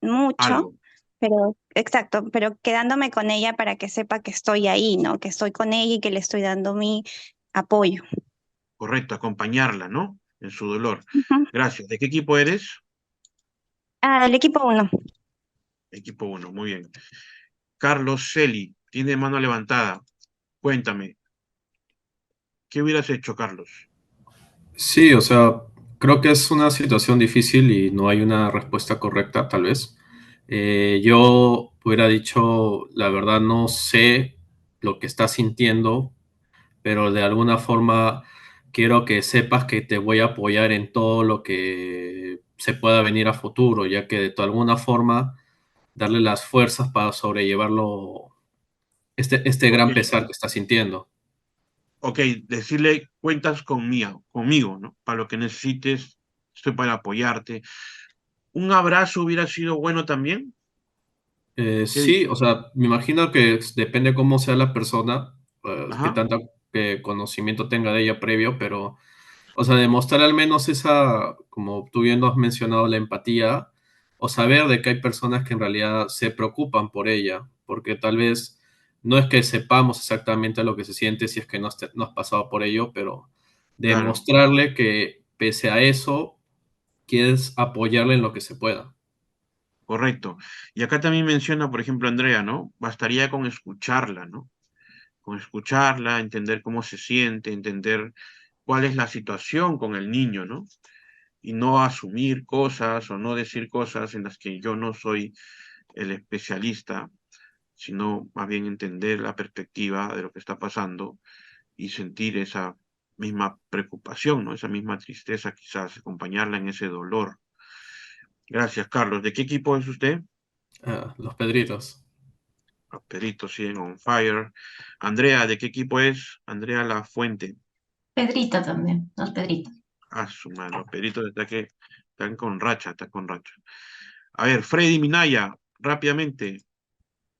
mucho, Algo, pero exacto, pero quedándome con ella para que sepa que estoy ahí, ¿no? Que estoy con ella y que le estoy dando mi apoyo. correcto, acompañarla, ¿no? En su dolor. Ujú. Gracias. ¿De qué equipo eres? Ah, el equipo uno. Equipo uno, muy bien. Carlos Celi, tiene mano levantada. Cuéntame, ¿qué hubieras hecho, Carlos? Sí, o sea, creo que es una situación difícil y no hay una respuesta correcta, tal vez. Yo hubiera dicho, la verdad, no sé lo que estás sintiendo, pero de alguna forma quiero que sepas que te voy a apoyar en todo lo que se pueda venir a futuro, ya que de alguna forma darle las fuerzas para sobrellevarlo este Ok, gran pesar que está sintiendo. ok, decirle cuentas conmigo, ¿no? Para lo que necesites, estoy para apoyarte. ¿Un abrazo hubiera sido bueno también? ¿Qué Sí, dices? o sea, me imagino que depende cómo sea la persona, qué Ajá, tanto conocimiento tenga de ella previo, pero, o sea, demostrar al menos esa, como tú bien lo has mencionado, la empatía, o saber de que hay personas que en realidad se preocupan por ella, porque tal vez no es que sepamos exactamente lo que se siente si es que no has pasado por ello, pero claro, demostrarle que pese a eso, quieres apoyarle en lo que se pueda. correcto. Y acá también menciona, por ejemplo, Andrea, ¿no? Bastaría con escucharla, ¿no? Con escucharla, entender cómo se siente, entender cuál es la situación con el niño, ¿no? Y no asumir cosas o no decir cosas en las que yo no soy el especialista, sino más bien entender la perspectiva de lo que está pasando y sentir esa misma preocupación, ¿no? Esa misma tristeza, quizás acompañarla en ese dolor. Gracias, Carlos. ¿De qué equipo es usted? Los Pedritos. Los Peritos siguen on fire. Andrea, ¿de qué equipo es? Andrea La Fuente. Pedrito también, los Pedritos. Su mano, los Peritos están con racha, están con racha. A ver, Freddy Minaya, rápidamente,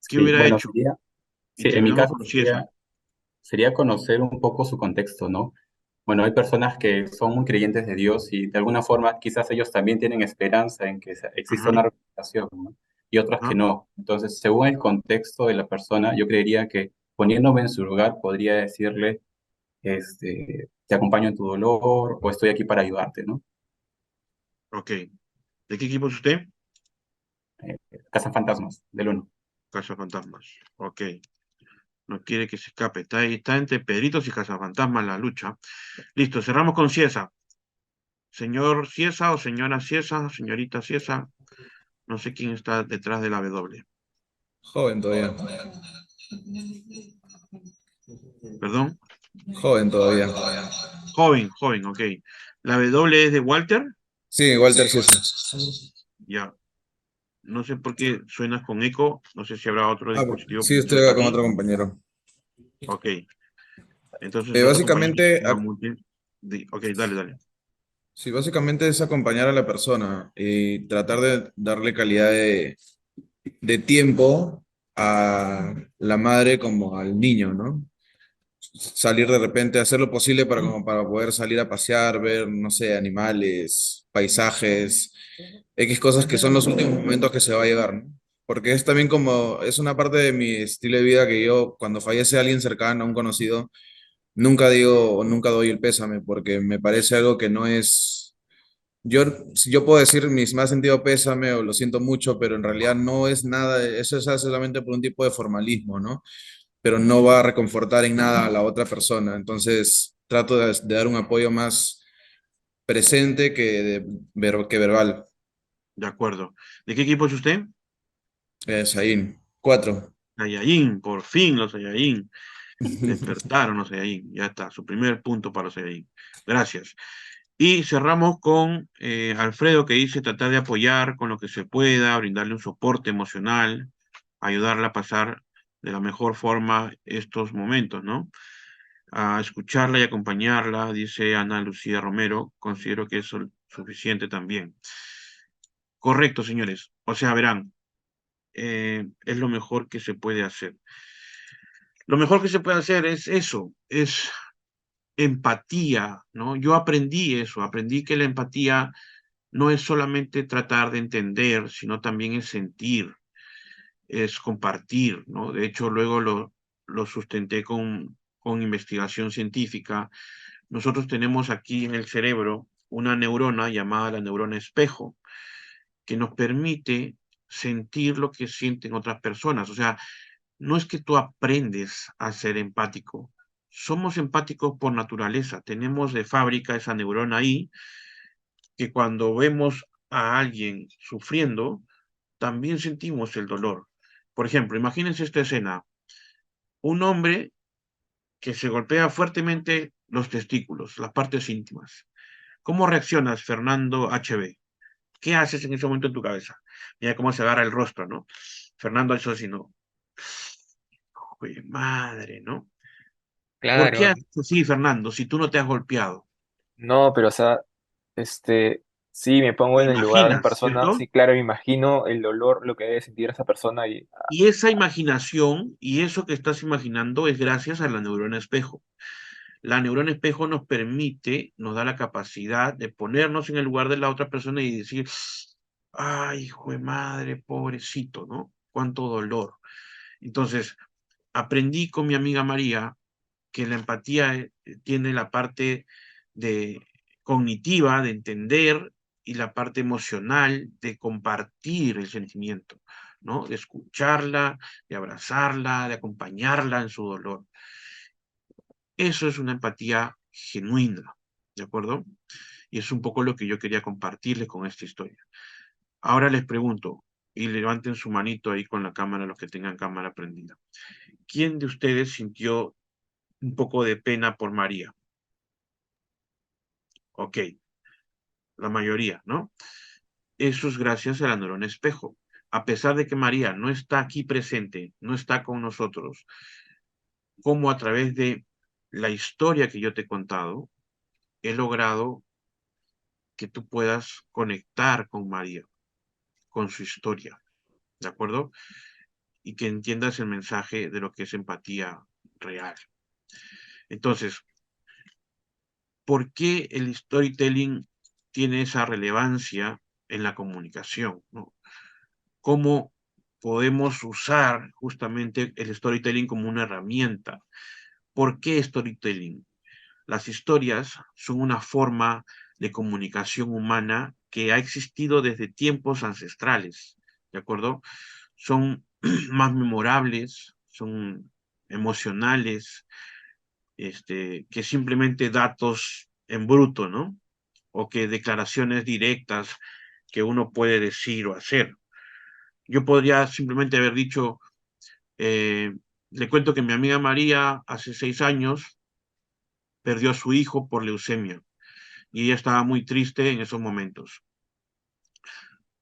¿qué Sí, hubiera bueno, hecho? Y sí, en mi terminamos caso con Ciesa. sería conocer un poco su contexto, ¿no? Bueno, hay personas que son muy creyentes de Dios y de alguna forma quizás ellos también tienen esperanza en que exista Ajá, una realización, ¿no? Y otras que ajá. no. Entonces, según el contexto de la persona, yo creería que poniéndome en su lugar podría decirle, te acompaño en tu dolor o estoy aquí para ayudarte, ¿no? Ok. ¿De qué equipo es usted? Fantasmas, del uno. Cazafantasmas. Ok. No quiere que se escape. Está ahí, está entre Pedritos y Cazafantasmas la lucha. Listo, cerramos con Ciesa. Señor Ciesa o señora Ciesa, señorita Ciesa. No sé quién está detrás de la W. Joven todavía. ¿Perdón? Joven todavía. Joven, joven, ok. ¿La W es de Walter? Sí, Walter sí. Ya. No sé por qué suenas con eco. No sé si habrá otro Ah, dispositivo sí, puesto estoy acá con ahí. otro compañero. Ok. Entonces el otro compañero Básicamente, no Ok, dale, dale. sí, básicamente es acompañar a la persona y tratar de darle calidad de tiempo a la madre como al niño, ¿no? Salir de repente, hacer lo posible para, como para poder salir a pasear, ver, no sé, animales, paisajes, X cosas que son los últimos momentos que se va a llegar, ¿no? Porque es también como, es una parte de mi estilo de vida que yo, cuando fallece alguien cercano, un conocido, nunca digo o nunca doy el pésame, porque me parece algo que no es... Yo, si yo puedo decir me ha sentido pésame o lo siento mucho, pero en realidad no es nada, eso es solamente por un tipo de formalismo, ¿no? Pero no va a reconfortar en nada a la otra persona. Entonces, trato de dar un apoyo más presente que verbal. De acuerdo. ¿De qué equipo es usted? Saín, 4. Saiyajin, por fin los Saiyajin. Despertaron los Saiyajin. Ya está, su primer punto para los Saiyajin. Gracias. Y cerramos con Alfredo, que dice tratar de apoyar con lo que se pueda, brindarle un soporte emocional, ayudarla a pasar de la mejor forma estos momentos, ¿no? A escucharla y acompañarla, dice Ana Lucía Romero, considero que es suficiente también. Correcto, señores. O sea, verán, es lo mejor que se puede hacer. Lo mejor que se puede hacer es eso, es empatía, ¿no? Yo aprendí eso, aprendí que la empatía no es solamente tratar de entender, sino también es sentir, es compartir, ¿no? De hecho, luego lo sustenté con investigación científica. Nosotros tenemos aquí en el cerebro una neurona llamada la neurona espejo, que nos permite sentir lo que sienten otras personas. O sea, no es que tú aprendes a ser empático, somos empáticos por naturaleza, tenemos de fábrica esa neurona ahí, que cuando vemos a alguien sufriendo, también sentimos el dolor. Por ejemplo, imagínense esta escena, un hombre que se golpea fuertemente los testículos, las partes íntimas. ¿Cómo reaccionas, Fernando HB? ¿Qué haces en ese momento en tu cabeza? Mira cómo se agarra el rostro, ¿no? Fernando Alsocino. jue madre, ¿no? ¿Por qué Claro, haces así, Fernando, si tú no te has golpeado? no, pero o sea, sí, me pongo Te en el lugar de las imaginas, personas, ¿cierto? sí, claro, me imagino el dolor, lo que debe sentir esa persona y, Y esa imaginación y eso que estás imaginando es gracias a la neurona espejo. La neurona espejo nos permite, nos da la capacidad de ponernos en el lugar de la otra persona y decir, ay, hijo de madre, pobrecito, ¿no? Cuánto dolor. Entonces, aprendí con mi amiga María que la empatía tiene la parte de cognitiva, de entender, y la parte emocional, de compartir el sentimiento, ¿no? De escucharla, de abrazarla, de acompañarla en su dolor. Eso es una empatía genuina, ¿de acuerdo? Y es un poco lo que yo quería compartirles con esta historia. Ahora les pregunto, y levanten su manito ahí con la cámara, los que tengan cámara prendida. ¿Quién de ustedes sintió un poco de pena por María? Ok, la mayoría, ¿no? Eso es gracias a la neurona espejo. A pesar de que María no está aquí presente, no está con nosotros, como a través de la historia que yo te he contado, he logrado que tú puedas conectar con María, con su historia, ¿de acuerdo? Y que entiendas el mensaje de lo que es empatía real. Entonces, ¿por qué el storytelling tiene esa relevancia en la comunicación, ¿no? ¿Cómo podemos usar justamente el storytelling como una herramienta? ¿Por qué storytelling? Las historias son una forma de comunicación humana que ha existido desde tiempos ancestrales, ¿de acuerdo? Son más memorables, son emocionales, que simplemente datos en bruto, ¿no? O que declaraciones directas que uno puede decir o hacer. Yo podría simplemente haber dicho, eh, le cuento que mi amiga María hace 6 años perdió a su hijo por leucemia y ella estaba muy triste en esos momentos.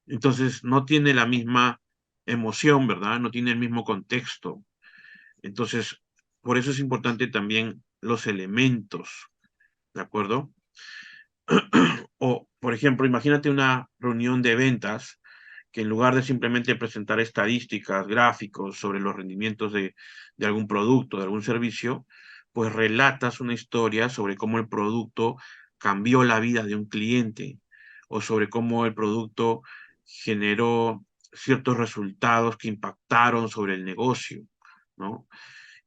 Entonces no tiene la misma emoción, ¿verdad? No tiene el mismo contexto. Entonces, por eso es importante también los elementos, ¿de acuerdo? O, por ejemplo, imagínate una reunión de ventas que en lugar de simplemente presentar estadísticas, gráficos sobre los rendimientos de algún producto, de algún servicio, pues relatas una historia sobre cómo el producto cambió la vida de un cliente o sobre cómo el producto generó ciertos resultados que impactaron sobre el negocio, ¿no?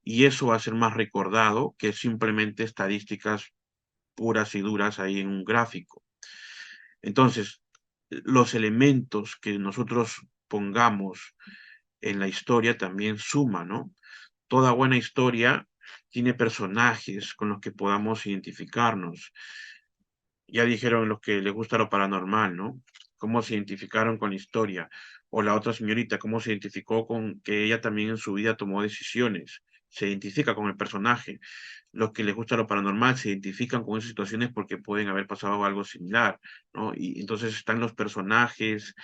Y eso va a ser más recordado que simplemente estadísticas puras y duras ahí en un gráfico. Entonces, los elementos que nosotros pongamos en la historia también suman, ¿no? Toda buena historia tiene personajes con los que podamos identificarnos. Ya dijeron los que les gusta lo paranormal, ¿no? Cómo se identificaron con la historia. O la otra señorita, cómo se identificó con que ella también en su vida tomó decisiones. Se identifica con el personaje. Los que les gusta lo paranormal se identifican con esas situaciones porque pueden haber pasado algo similar, ¿no? Y entonces están los personajes,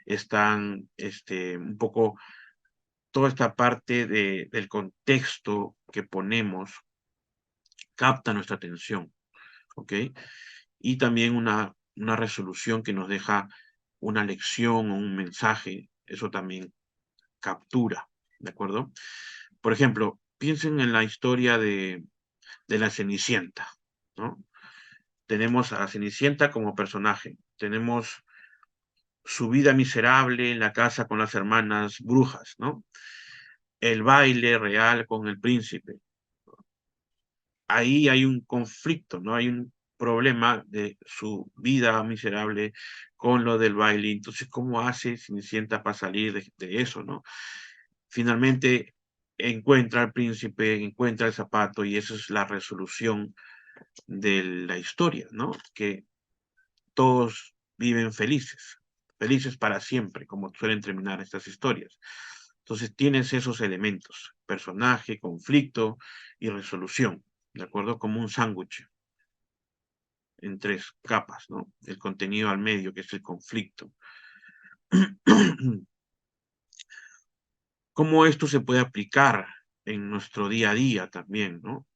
están un poco toda esta parte del contexto que ponemos capta nuestra atención, ¿ok? Y también una resolución que nos deja una lección o un mensaje, eso también captura, ¿de acuerdo? Por ejemplo, piensen en la historia de la Cenicienta, ¿no? Tenemos a la Cenicienta como personaje, tenemos su vida miserable en la casa con las hermanas brujas, ¿no? El baile real con el príncipe. Ahí hay un conflicto, ¿no? Hay un problema de su vida miserable con lo del baile. Entonces, ¿cómo hace Cenicienta para salir de eso, ¿no? Finalmente encuentra al príncipe, encuentra el zapato y esa es la resolución de la historia, ¿no? Que todos viven felices, felices para siempre, como suelen terminar estas historias. Entonces tienes esos elementos, personaje, conflicto y resolución, ¿de acuerdo? Como un sándwich en 3 capas, ¿no? El contenido al medio, que es el conflicto. ¿Cómo esto se puede aplicar en nuestro día a día también, ¿no?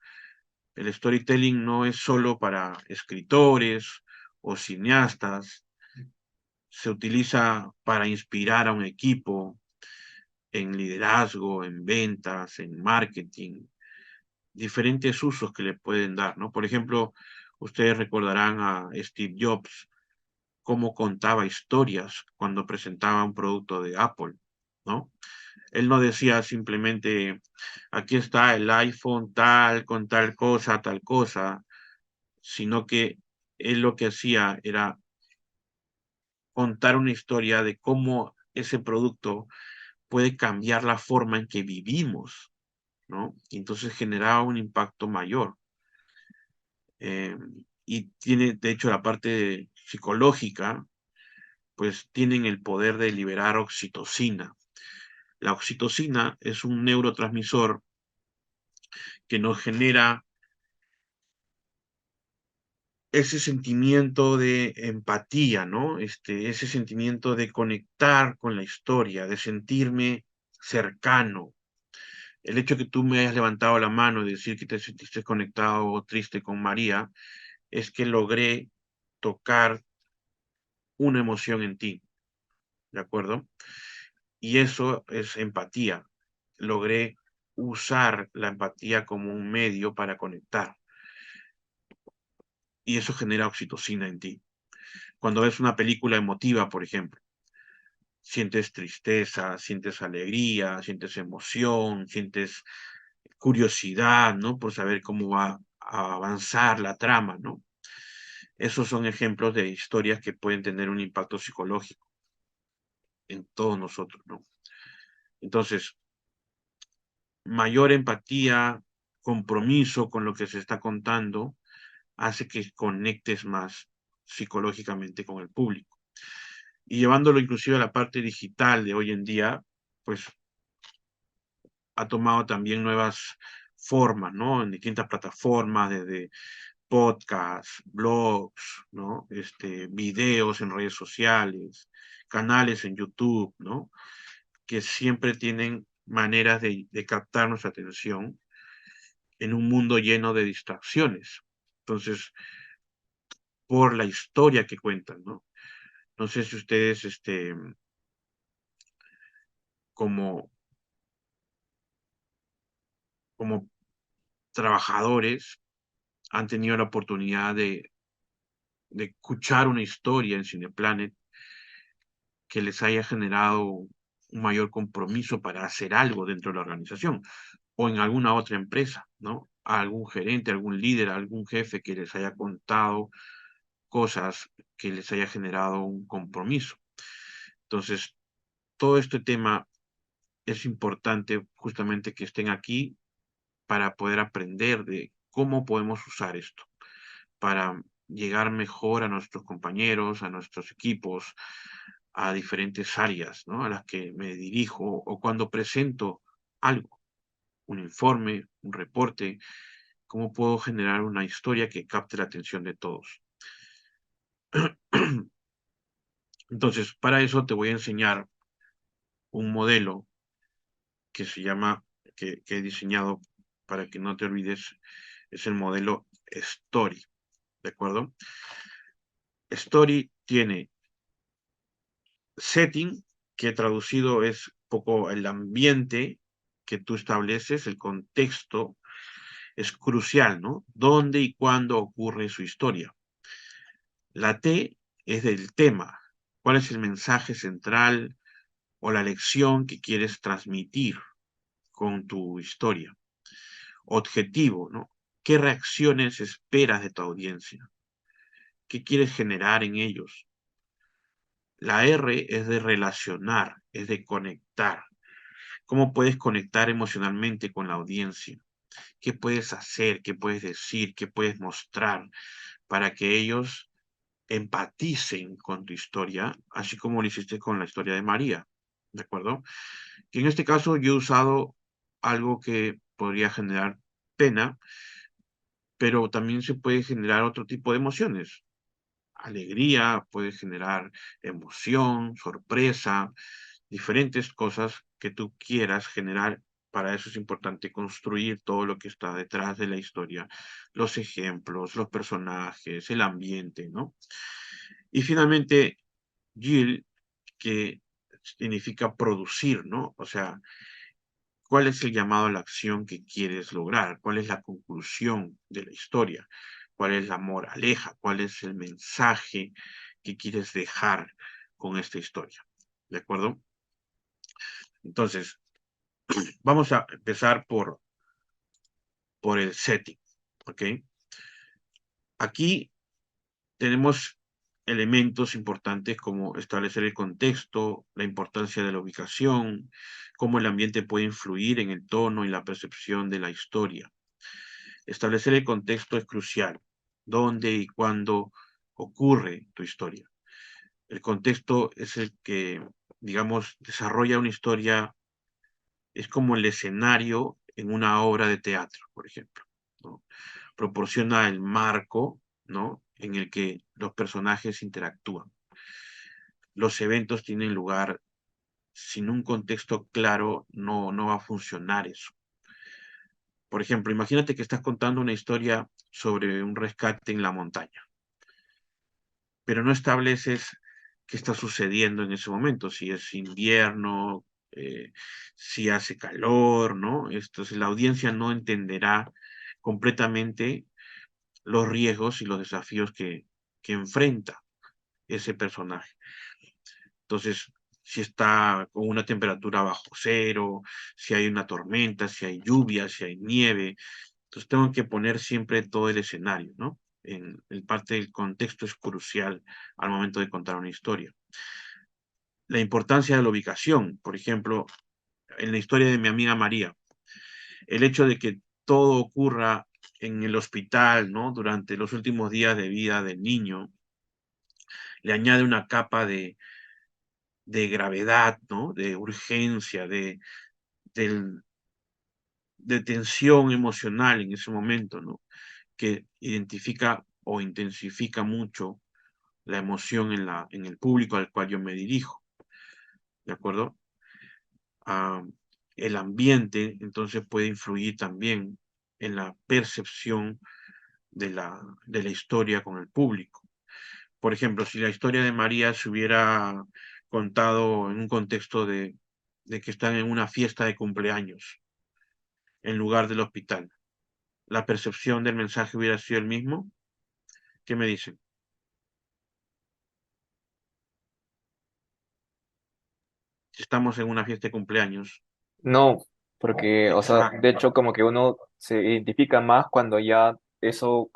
El storytelling no es solo para escritores o cineastas, se utiliza para inspirar a un equipo en liderazgo, en ventas, en marketing, diferentes usos que le pueden dar, ¿no? Por ejemplo, ustedes recordarán a Steve Jobs cómo contaba historias cuando presentaba un producto de Apple, ¿no? Él no decía simplemente, aquí está el iPhone tal, con tal cosa, sino que él lo que hacía era contar una historia de cómo ese producto puede cambiar la forma en que vivimos, ¿no? Y entonces generaba un impacto mayor. Y tiene, de hecho, la parte psicológica, pues tienen el poder de liberar oxitocina. La oxitocina es un neurotransmisor que nos genera ese sentimiento de empatía, ¿no? Ese sentimiento de conectar con la historia, de sentirme cercano. El hecho que tú me hayas levantado la mano y decir que te sentiste conectado o triste con María, es que logré tocar una emoción en ti, ¿de acuerdo? Y eso es empatía. Logré usar la empatía como un medio para conectar. Y eso genera oxitocina en ti. Cuando ves una película emotiva, por ejemplo, sientes tristeza, sientes alegría, sientes emoción, sientes curiosidad, ¿no? Por saber cómo va a avanzar la trama, ¿no? Esos son ejemplos de historias que pueden tener un impacto psicológico en todos nosotros, ¿no? Entonces, mayor empatía, compromiso con lo que se está contando, hace que conectes más psicológicamente con el público. Y llevándolo inclusive a la parte digital de hoy en día, pues ha tomado también nuevas formas, ¿no? En distintas plataformas, desde podcasts, blogs, ¿no? Videos en redes sociales, canales en YouTube, ¿no? Que siempre tienen maneras de captar nuestra atención en un mundo lleno de distracciones. Entonces, por la historia que cuentan, ¿no? No sé si ustedes, como, como trabajadores, han tenido la oportunidad de escuchar una historia en Cineplanet que les haya generado un mayor compromiso para hacer algo dentro de la organización o en alguna otra empresa, ¿no? A algún gerente, algún líder, algún jefe que les haya contado cosas que les haya generado un compromiso. Entonces, todo este tema es importante justamente que estén aquí para poder aprender de cómo podemos usar esto, para llegar mejor a nuestros compañeros, a nuestros equipos, a diferentes áreas, ¿no? A las que me dirijo o cuando presento algo, un informe, un reporte, cómo puedo generar una historia que capte la atención de todos. Entonces, para eso te voy a enseñar un modelo que se llama, que he diseñado para que no te olvides, es el modelo Story, ¿de acuerdo? Story tiene setting, que traducido es poco el ambiente que tú estableces, el contexto, es crucial, ¿no? ¿Dónde y cuándo ocurre su historia? La T es del tema. ¿Cuál es el mensaje central o la lección que quieres transmitir con tu historia? Objetivo, ¿no? ¿Qué reacciones esperas de tu audiencia? ¿Qué quieres generar en ellos? La R es de relacionar, es de conectar. ¿Cómo puedes conectar emocionalmente con la audiencia? ¿Qué puedes hacer? ¿Qué puedes decir? ¿Qué puedes mostrar para que ellos empaticen con tu historia, así como lo hiciste con la historia de María? ¿De acuerdo? Que en este caso yo he usado algo que podría generar pena, pero también se puede generar otro tipo de emociones. Alegría, puede generar emoción, sorpresa, diferentes cosas que tú quieras generar para eso es importante construir todo lo que está detrás de la historia, los ejemplos, los personajes, el ambiente, ¿no? Y finalmente, yield, que significa producir, ¿no? O sea, ¿cuál es el llamado a la acción que quieres lograr? ¿Cuál es la conclusión de la historia? ¿Cuál es la moraleja? ¿Cuál es el mensaje que quieres dejar con esta historia? ¿De acuerdo? Entonces, vamos a empezar por el setting, ¿ok? Aquí tenemos elementos importantes como establecer el contexto, la importancia de la ubicación, cómo el ambiente puede influir en el tono y la percepción de la historia. Establecer el contexto es crucial. ¿Dónde y cuándo ocurre tu historia? El contexto es el que, digamos, desarrolla una historia, es como el escenario en una obra de teatro, por ejemplo, ¿no? Proporciona el marco, ¿no?, en el que los personajes interactúan. Los eventos tienen lugar sin un contexto claro, no va a funcionar eso. Por ejemplo, imagínate que estás contando una historia sobre un rescate en la montaña, pero no estableces qué está sucediendo en ese momento, si es invierno, si hace calor, ¿no? Entonces la audiencia no entenderá completamente los riesgos y los desafíos que enfrenta ese personaje. Entonces, si está con una temperatura bajo cero, si hay una tormenta, si hay lluvia, si hay nieve, entonces tengo que poner siempre todo el escenario, ¿no? En parte del contexto es crucial al momento de contar una historia. La importancia de la ubicación, por ejemplo, en la historia de mi amiga María, el hecho de que todo ocurra en el hospital, ¿no?, durante los últimos días de vida del niño, le añade una capa de gravedad, ¿no?, de urgencia, del- de tensión emocional en ese momento, ¿no?, que identifica o intensifica mucho la emoción en el público al cual yo me dirijo, ¿de acuerdo? Ah, el ambiente, entonces, puede influir también en la percepción de la historia con el público. Por ejemplo, si la historia de María se hubiera contado en un contexto de que están en una fiesta de cumpleaños, en lugar del hospital, ¿la percepción del mensaje hubiera sido el mismo? ¿Qué me dicen? Si estamos en una fiesta de cumpleaños. No, porque, o sea, de Exacto. hecho, como que uno se identifica más cuando ya eso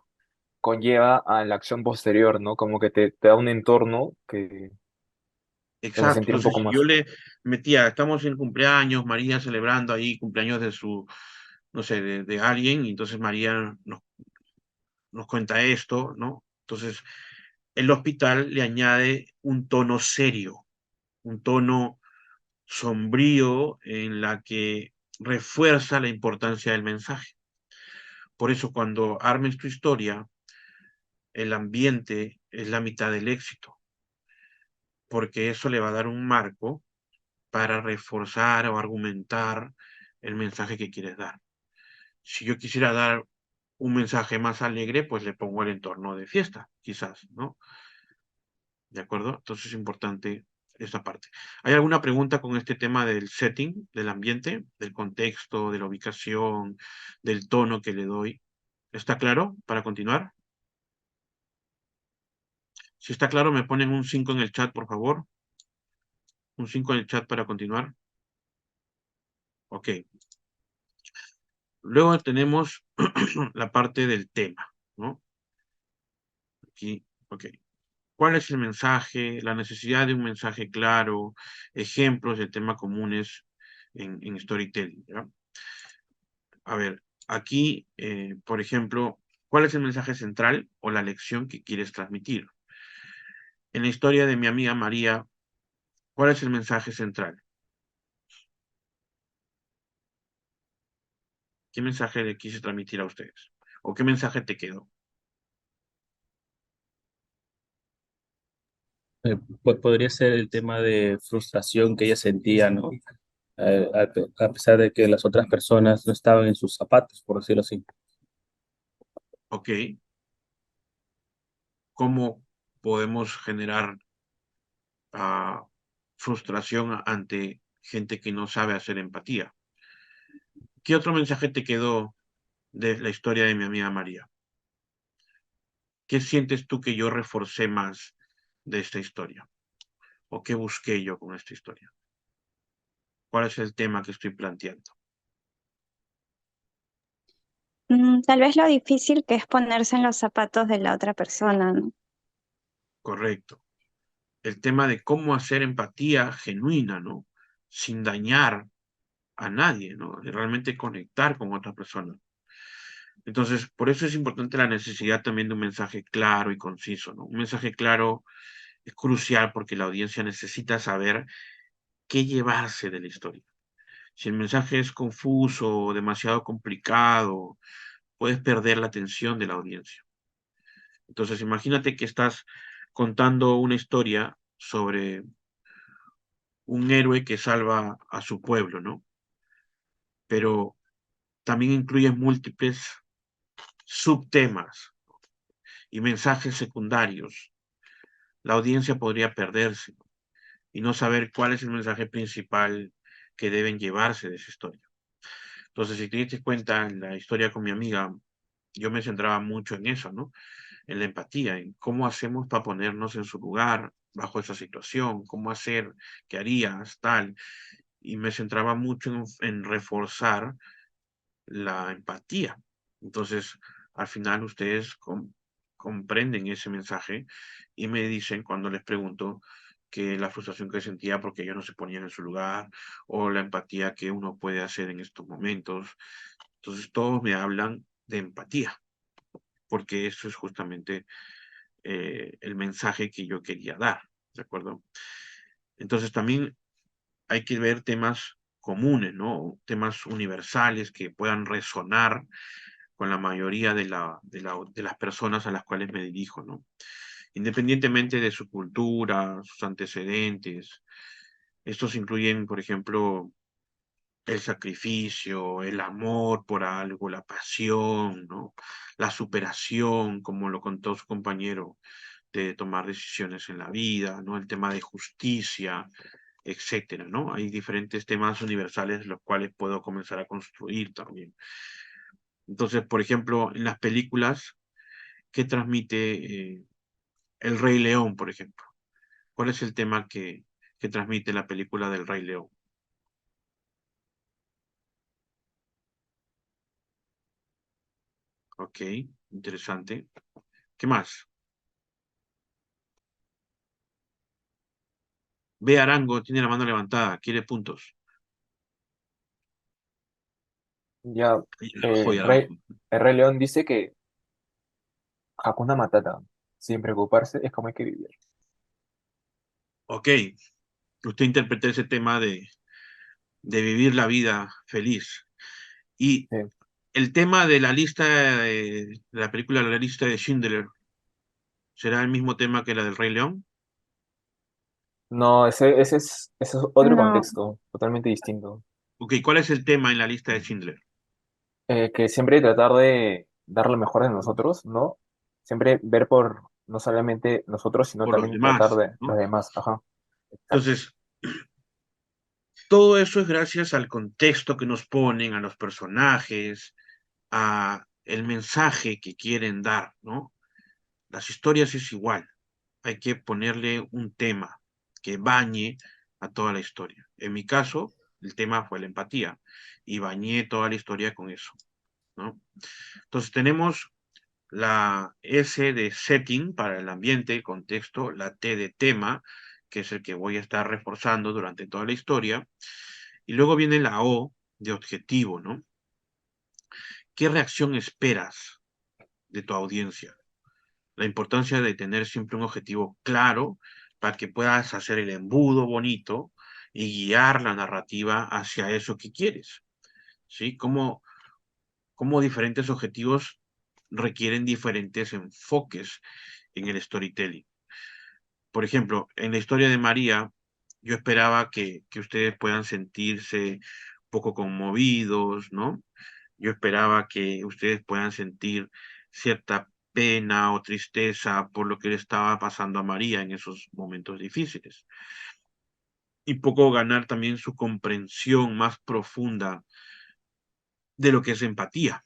conlleva a la acción posterior, ¿no? Como que te da un entorno que te hace Exacto. sentir un Entonces, poco si yo más. le metía, estamos en cumpleaños, María celebrando ahí cumpleaños de su, no sé, de alguien, y entonces María nos cuenta esto, ¿no? Entonces, el hospital le añade un tono serio, un tono sombrío en la que refuerza la importancia del mensaje. Por eso, cuando armes tu historia, el ambiente es la mitad del éxito, porque eso le va a dar un marco para reforzar o argumentar el mensaje que quieres dar. Si yo quisiera dar un mensaje más alegre, pues le pongo el entorno de fiesta, quizás, ¿no? ¿De acuerdo? Entonces es importante esta parte. ¿Hay alguna pregunta con este tema del setting, del ambiente, del contexto, de la ubicación, del tono que le doy? ¿Está claro para continuar? Si está claro, me ponen un 5 en el chat, por favor. Un 5 en el chat para continuar. Ok. Luego tenemos la parte del tema, ¿no? Aquí, ok. ¿Cuál es el mensaje? La necesidad de un mensaje claro, ejemplos de temas comunes en storytelling, ¿ya? A ver, aquí, por ejemplo, ¿cuál es el mensaje central o la lección que quieres transmitir? En la historia de mi amiga María, ¿cuál es el mensaje central? ¿Qué mensaje le quise transmitir a ustedes? ¿O qué mensaje te quedó? Podría ser el tema de frustración que ella sentía, ¿no? a pesar de que las otras personas no estaban en sus zapatos, por decirlo así. Ok. ¿Cómo podemos generar frustración ante gente que no sabe hacer empatía? ¿Qué otro mensaje te quedó de la historia de mi amiga María? ¿Qué sientes tú que yo reforcé más de esta historia? ¿O qué busqué yo con esta historia? ¿Cuál es el tema que estoy planteando? Tal vez lo difícil que es ponerse en los zapatos de la otra persona, ¿no? Correcto. El tema de cómo hacer empatía genuina, ¿no? Sin dañar a nadie, ¿no? De realmente conectar con otra persona. Entonces, por eso es importante la necesidad también de un mensaje claro y conciso, ¿no? Un mensaje claro es crucial porque la audiencia necesita saber qué llevarse de la historia. Si el mensaje es confuso o demasiado complicado, puedes perder la atención de la audiencia. Entonces, imagínate que estás contando una historia sobre un héroe que salva a su pueblo, ¿no? Pero también incluye múltiples subtemas y mensajes secundarios. La audiencia podría perderse y no saber cuál es el mensaje principal que deben llevarse de esa historia. Entonces, si te diste cuenta en la historia con mi amiga, yo me centraba mucho en eso, ¿no? En la empatía, en cómo hacemos para ponernos en su lugar bajo esa situación, cómo hacer, qué harías, tal. Y me centraba mucho en reforzar la empatía. Entonces, al final ustedes comprenden ese mensaje y me dicen cuando les pregunto que la frustración que sentía porque ellos no se ponían en su lugar o la empatía que uno puede hacer en estos momentos. Entonces, todos me hablan de empatía, porque eso es justamente el mensaje que yo quería dar, ¿de acuerdo? Entonces, también hay que ver temas comunes, ¿no? Temas universales que puedan resonar con la mayoría de las personas a las cuales me dirijo, ¿no? Independientemente de su cultura, sus antecedentes. Estos incluyen, por ejemplo, el sacrificio, el amor por algo, la pasión, ¿no? La superación, como lo contó su compañero, de tomar decisiones en la vida, ¿no? El tema de justicia, etcétera, ¿no? Hay diferentes temas universales los cuales puedo comenzar a construir también. Entonces, por ejemplo, en las películas, ¿qué transmite El Rey León, por ejemplo? ¿Cuál es el tema que transmite la película del Rey León? Ok, interesante. ¿Qué más? Ve Arango, tiene la mano levantada, quiere puntos. Ya, Joya, Arango. el Rey León dice que Hakuna Matata, sin preocuparse, es como hay que vivir. Ok, usted interpreta ese tema de vivir la vida feliz. Y el tema de la lista, de la película La lista de Schindler, ¿será el mismo tema que la del Rey León? No, ese es otro No, contexto, totalmente distinto. Ok, ¿cuál es el tema en la lista de Schindler? Que siempre tratar de dar lo mejor de nosotros, ¿no? Siempre ver por no solamente nosotros, sino Por los también tratar demás, de los ¿no? demás. Ajá. Exacto. Entonces, todo eso es gracias al contexto que nos ponen, a los personajes, a el mensaje que quieren dar, ¿no? Las historias es igual. Hay que ponerle un tema que bañe a toda la historia. En mi caso, el tema fue la empatía y bañé toda la historia con eso, ¿no? Entonces tenemos la S de setting para el ambiente, contexto, la T de tema, que es el que voy a estar reforzando durante toda la historia, y luego viene la O de objetivo, ¿no? ¿Qué reacción esperas de tu audiencia? La importancia de tener siempre un objetivo claro para que puedas hacer el embudo bonito y guiar la narrativa hacia eso que quieres, ¿sí? Como diferentes objetivos requieren diferentes enfoques en el storytelling. Por ejemplo, en la historia de María, yo esperaba que ustedes puedan sentirse un poco conmovidos, ¿no? Yo esperaba que ustedes puedan sentir cierta pena o tristeza por lo que le estaba pasando a María en esos momentos difíciles. Y poco ganar también su comprensión más profunda de lo que es empatía.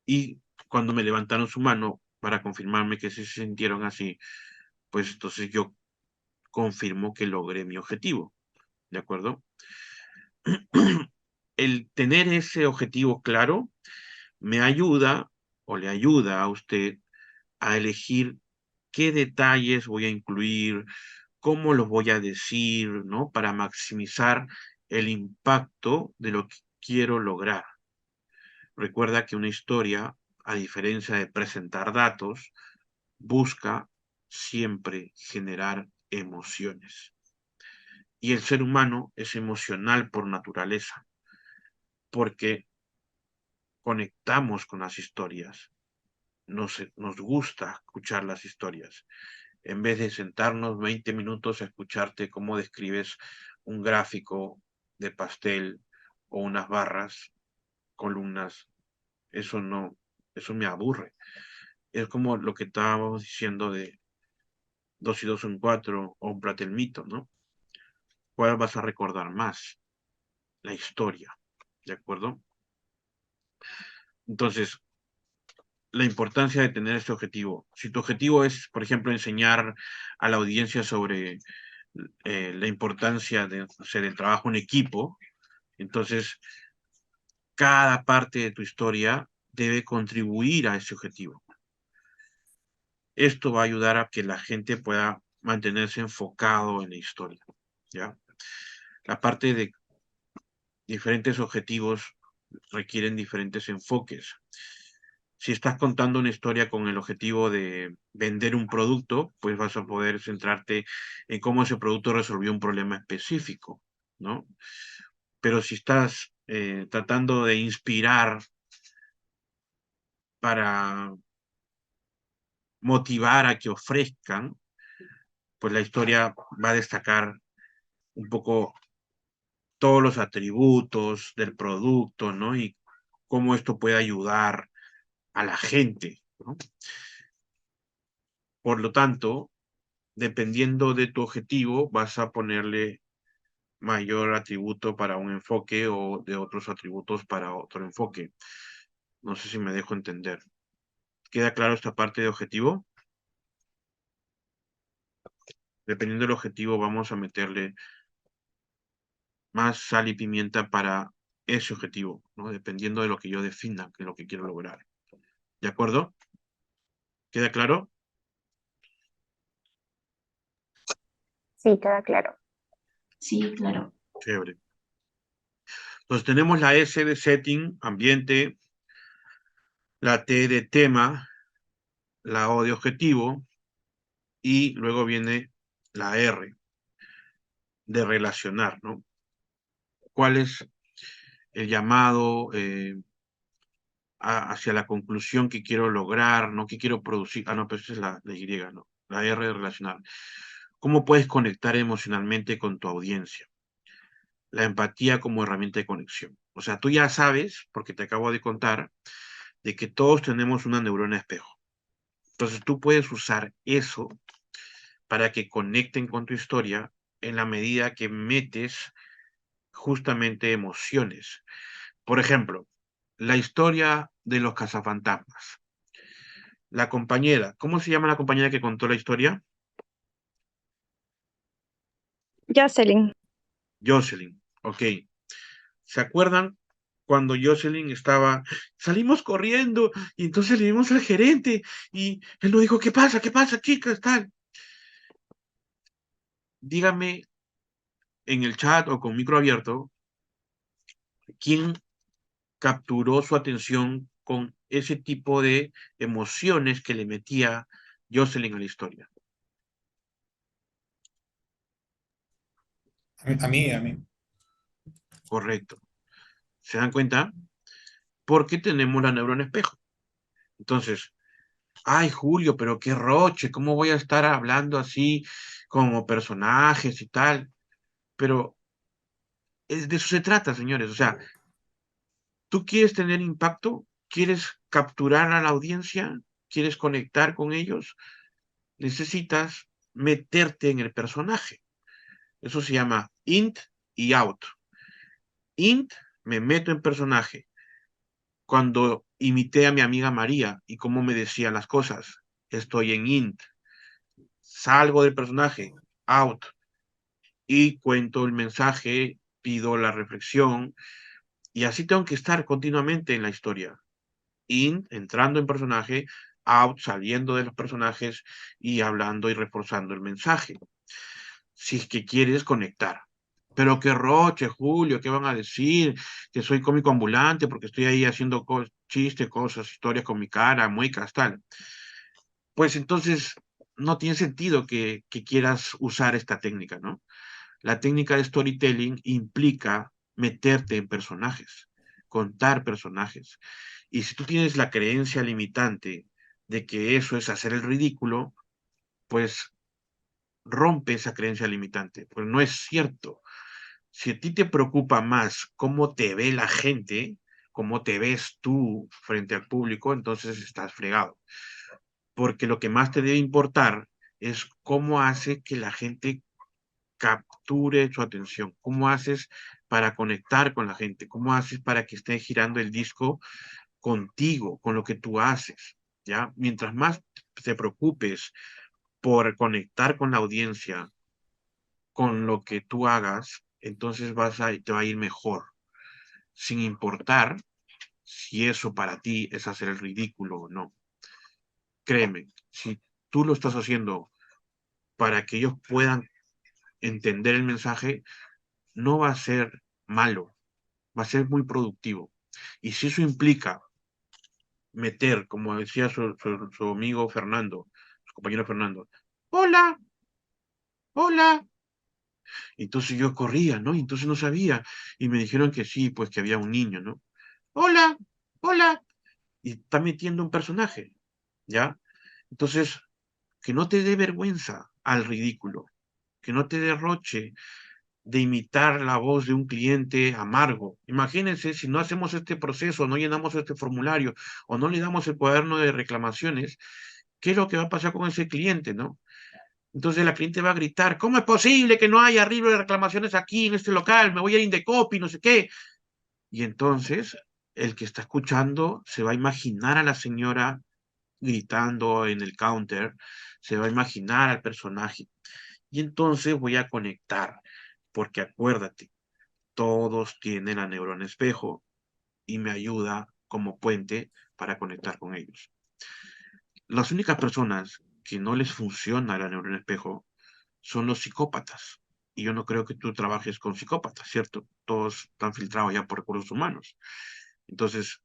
Y cuando me levantaron su mano para confirmarme que sí se sintieron así, pues entonces yo confirmo que logré mi objetivo, ¿de acuerdo? El tener ese objetivo claro me ayuda o le ayuda a usted a elegir qué detalles voy a incluir, cómo los voy a decir, ¿no? Para maximizar el impacto de lo que quiero lograr. Recuerda que una historia, a diferencia de presentar datos, busca siempre generar emociones. Y el ser humano es emocional por naturaleza, porque conectamos con las historias. Nos gusta escuchar las historias. En vez de sentarnos 20 minutos a escucharte cómo describes un gráfico de pastel o unas barras, columnas, eso no, eso me aburre. Es como lo que estábamos diciendo de 2 y 2 son 4 o un platelmito, ¿no? ¿Cuál vas a recordar más? La historia, ¿de acuerdo? Entonces, la importancia de tener este objetivo. Si tu objetivo es, por ejemplo, enseñar a la audiencia sobre la importancia de, o sea, del trabajo en equipo, entonces cada parte de tu historia debe contribuir a ese objetivo. Esto va a ayudar a que la gente pueda mantenerse enfocado en la historia, ¿ya? La parte de diferentes objetivos requieren diferentes enfoques. Si estás contando una historia con el objetivo de vender un producto, pues vas a poder centrarte en cómo ese producto resolvió un problema específico, ¿no? Pero si estás tratando de inspirar para motivar a que ofrezcan, pues la historia va a destacar un poco todos los atributos del producto, ¿no? Y cómo esto puede ayudar a la gente, ¿no? Por lo tanto, dependiendo de tu objetivo, vas a ponerle mayor atributo para un enfoque o de otros atributos para otro enfoque. No sé si me dejo entender. ¿Queda claro esta parte de objetivo? Dependiendo del objetivo, vamos a meterle más sal y pimienta para ese objetivo, ¿no? Dependiendo de lo que yo defina, que es lo que quiero lograr. ¿De acuerdo? ¿Queda claro? Sí, queda claro. Sí, claro. Chévere. Entonces tenemos la S de setting, ambiente, la T de tema, la O de objetivo, y luego viene la R de relacionar, ¿no? ¿Cuál es el llamado hacia la conclusión que quiero lograr, ¿no? ¿Qué quiero producir? Ah, no, pero esa es la Y, ¿no? La R de relacionar. ¿Cómo puedes conectar emocionalmente con tu audiencia? La empatía como herramienta de conexión. O sea, tú ya sabes, porque te acabo de contar, de que todos tenemos una neurona espejo. Entonces tú puedes usar eso para que conecten con tu historia en la medida que metes justamente emociones. Por ejemplo, la historia de los cazafantasmas. La compañera, ¿cómo se llama la compañera que contó la historia? Jocelyn. Jocelyn, ok. ¿Se acuerdan cuando Jocelyn estaba, salimos corriendo y entonces le vimos al gerente y él nos dijo, ¿qué pasa? ¿Qué pasa, chicas? Tal. Dígame en el chat o con micro abierto, ¿quién capturó su atención con ese tipo de emociones que le metía Jocelyn a la historia? A mí. Correcto. ¿Se dan cuenta? Porque tenemos la neurona espejo. Entonces, ay, Julio, pero qué roche, ¿cómo voy a estar hablando así como personajes y tal? Pero de eso se trata, señores. O sea, ¿tú quieres tener impacto? ¿Quieres capturar a la audiencia? ¿Quieres conectar con ellos? Necesitas meterte en el personaje. Eso se llama int y out. Int, me meto en personaje. Cuando imité a mi amiga María y cómo me decía las cosas, estoy en int. Salgo del personaje, out, y cuento el mensaje, pido la reflexión, y así tengo que estar continuamente en la historia. In, entrando en personaje, out, saliendo de los personajes y hablando y reforzando el mensaje. Si es que quieres conectar. Pero que Roche, Julio, ¿qué van a decir? Que soy cómico ambulante porque estoy ahí haciendo chistes, cosas, historias con mi cara, muecas, tal. Pues entonces no tiene sentido que quieras usar esta técnica, ¿no? La técnica de storytelling implica meterte en personajes, contar personajes. Y si tú tienes la creencia limitante de que eso es hacer el ridículo, pues rompe esa creencia limitante, pues no es cierto. Si a ti te preocupa más cómo te ve la gente, cómo te ves tú frente al público, entonces estás fregado. Porque lo que más te debe importar es cómo hace que la gente capture su atención, cómo haces para conectar con la gente, cómo haces para que esté girando el disco contigo, con lo que tú haces, ¿ya? Mientras más te preocupes por conectar con la audiencia, con lo que tú hagas, entonces te va a ir mejor, sin importar si eso para ti es hacer el ridículo o no. Créeme, si tú lo estás haciendo para que ellos puedan entender el mensaje, no va a ser malo, va a ser muy productivo. Y si eso implica meter, como decía su amigo Fernando, su compañero Fernando, hola, hola. Entonces yo corría, ¿no? Y entonces no sabía. Y me dijeron que sí, pues que había un niño, ¿no? Hola, hola. Y está metiendo un personaje, ¿ya? Entonces, que no te dé vergüenza al ridículo, que no te derroche de imitar la voz de un cliente amargo. Imagínense si no hacemos este proceso, no llenamos este formulario o no le damos el cuaderno de reclamaciones, ¿qué es lo que va a pasar con ese cliente, no? Entonces la cliente va a gritar, ¿cómo es posible que no haya arreglo de reclamaciones aquí en este local? Me voy a ir a Indecopy, no sé qué. Y entonces el que está escuchando se va a imaginar a la señora gritando en el counter, se va a imaginar al personaje. Y entonces voy a conectar, porque acuérdate, todos tienen la neurona espejo y me ayuda como puente para conectar con ellos. Las únicas personas que no les funciona la neurona espejo son los psicópatas. Y yo no creo que tú trabajes con psicópatas, ¿cierto? Todos están filtrados ya por recursos humanos. Entonces,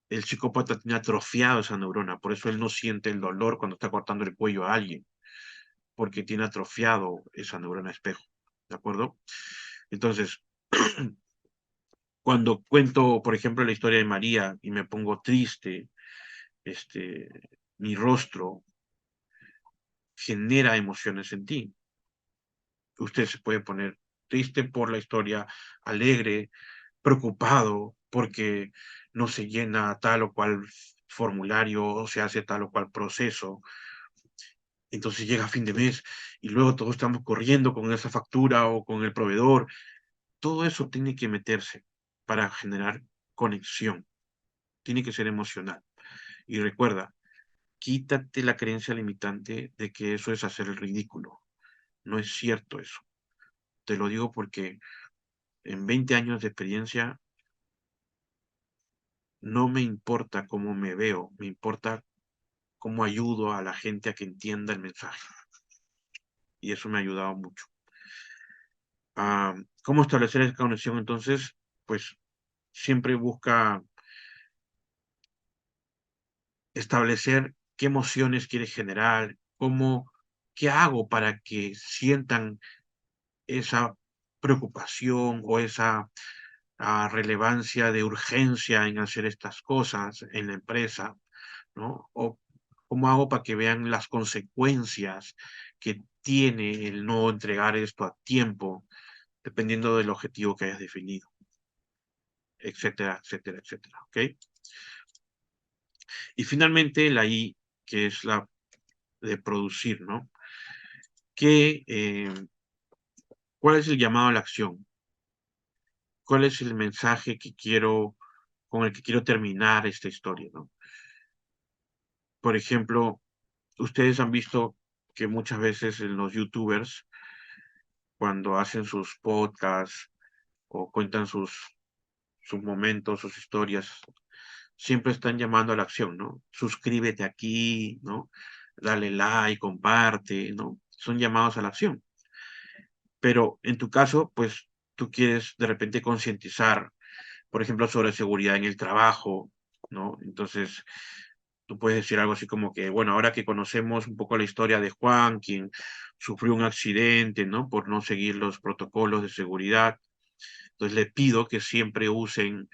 el psicópata tiene atrofiado esa neurona, por eso él no siente el dolor cuando está cortando el cuello a alguien, porque tiene atrofiado esa neurona espejo, ¿de acuerdo? Entonces, cuando cuento, por ejemplo, la historia de María y me pongo triste, este, mi rostro genera emociones en ti. Usted se puede poner triste por la historia, alegre, preocupado porque no se llena tal o cual formulario o se hace tal o cual proceso. Entonces llega fin de mes y luego todos estamos corriendo con esa factura o con el proveedor. Todo eso tiene que meterse para generar conexión. Tiene que ser emocional. Y recuerda, quítate la creencia limitante de que eso es hacer el ridículo. No es cierto eso. Te lo digo porque en 20 años de experiencia no me importa cómo me veo, me importa cómo ayudo a la gente a que entienda el mensaje. Y eso me ha ayudado mucho. ¿Cómo establecer esa conexión? Entonces, pues siempre busca establecer qué emociones quieres generar, qué hago para que sientan esa preocupación o esa relevancia de urgencia en hacer estas cosas en la empresa, ¿no? O cómo hago para que vean las consecuencias que tiene el no entregar esto a tiempo dependiendo del objetivo que hayas definido, etcétera, etcétera, etcétera, ¿ok? Y finalmente la I, que es la de producir, ¿no? ¿Cuál es el llamado a la acción? ¿Cuál es el mensaje con el que quiero terminar esta historia, ¿no? Por ejemplo, ustedes han visto que muchas veces en los youtubers, cuando hacen sus podcasts o cuentan sus momentos, sus historias, siempre están llamando a la acción, ¿no? Suscríbete aquí, ¿no? Dale like, comparte, ¿no? Son llamados a la acción. Pero en tu caso, pues tú quieres de repente concientizar, por ejemplo, sobre seguridad en el trabajo, ¿no? Entonces, tú puedes decir algo así como que, bueno, ahora que conocemos un poco la historia de Juan, quien sufrió un accidente, ¿no? Por no seguir los protocolos de seguridad, entonces le pido que siempre usen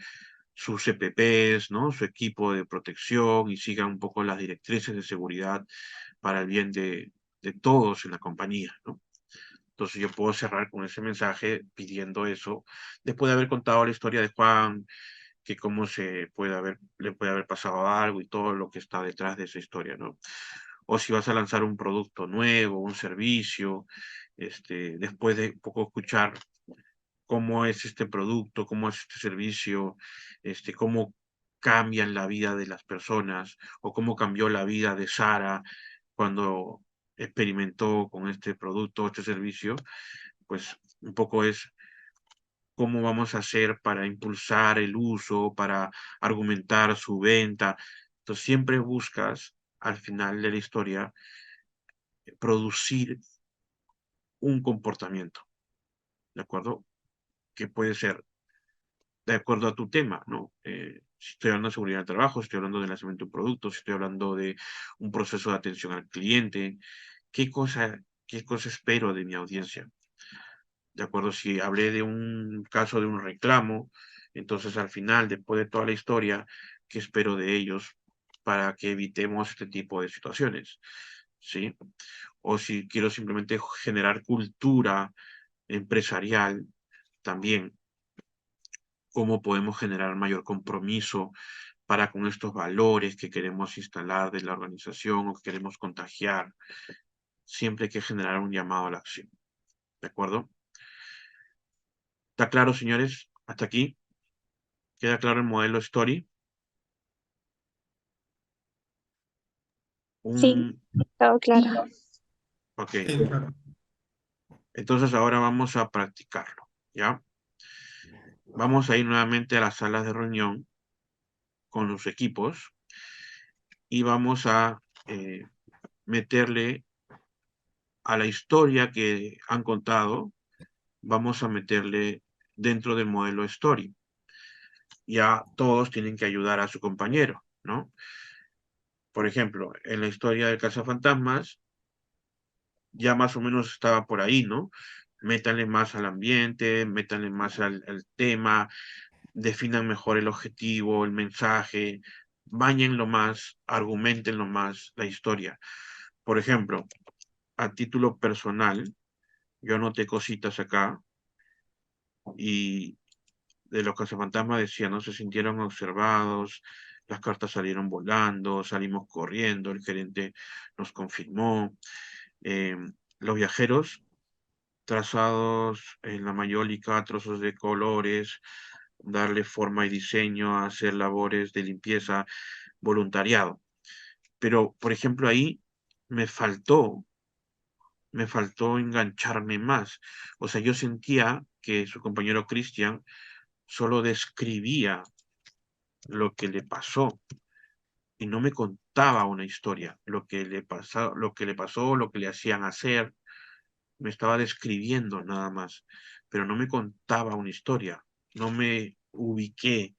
sus EPPs, ¿no? Su equipo de protección y sigan un poco las directrices de seguridad para el bien de todos en la compañía, ¿no? Entonces yo puedo cerrar con ese mensaje pidiendo eso, después de haber contado la historia de Juan, que cómo le puede haber pasado algo y todo lo que está detrás de esa historia, ¿no? O si vas a lanzar un producto nuevo, un servicio, después de un poco escuchar cómo es este producto, cómo es este servicio, cómo cambian la vida de las personas o cómo cambió la vida de Sara cuando experimentó con este producto, este servicio, pues un poco es cómo vamos a hacer para impulsar el uso, para argumentar su venta. Entonces siempre buscas al final de la historia producir un comportamiento, ¿de acuerdo? Que puede ser de acuerdo a tu tema, ¿no? Si estoy hablando de seguridad del trabajo, si estoy hablando de lanzamiento de un producto, si estoy hablando de un proceso de atención al cliente, ¿qué cosa espero de mi audiencia? De acuerdo, si hablé de un caso de un reclamo, entonces al final, después de toda la historia, ¿qué espero de ellos para que evitemos este tipo de situaciones? ¿Sí? O si quiero simplemente generar cultura empresarial, también cómo podemos generar mayor compromiso para con estos valores que queremos instalar de la organización o que queremos contagiar. Siempre hay que generar un llamado a la acción. ¿De acuerdo? ¿Está claro, señores? Hasta aquí. ¿Queda claro el modelo Story? Sí, todo claro. Ok. Entonces ahora vamos a practicarlo, ¿ya? Vamos a ir nuevamente a las salas de reunión con los equipos y vamos a meterle a la historia que han contado, vamos a meterle dentro del modelo Story. Ya todos tienen que ayudar a su compañero, ¿no? Por ejemplo, en la historia del cazafantasmas, ya más o menos estaba por ahí, ¿no? Métanle más al ambiente, métanle más al tema, definan mejor el objetivo, el mensaje, báñenlo más, argumentenlo más la historia. Por ejemplo, a título personal, yo anoté cositas acá y de los cazafantasmas decía, no se sintieron observados, las cartas salieron volando, salimos corriendo, el gerente nos confirmó. Los viajeros trazados en la mayólica, trozos de colores, darle forma y diseño, hacer labores de limpieza, voluntariado. Pero, por ejemplo, ahí me faltó engancharme más. O sea, yo sentía que su compañero Cristian solo describía lo que le pasó y no me contaba una historia, lo que le pasó, lo que le hacían hacer, me estaba describiendo nada más, pero no me contaba una historia, no me ubiqué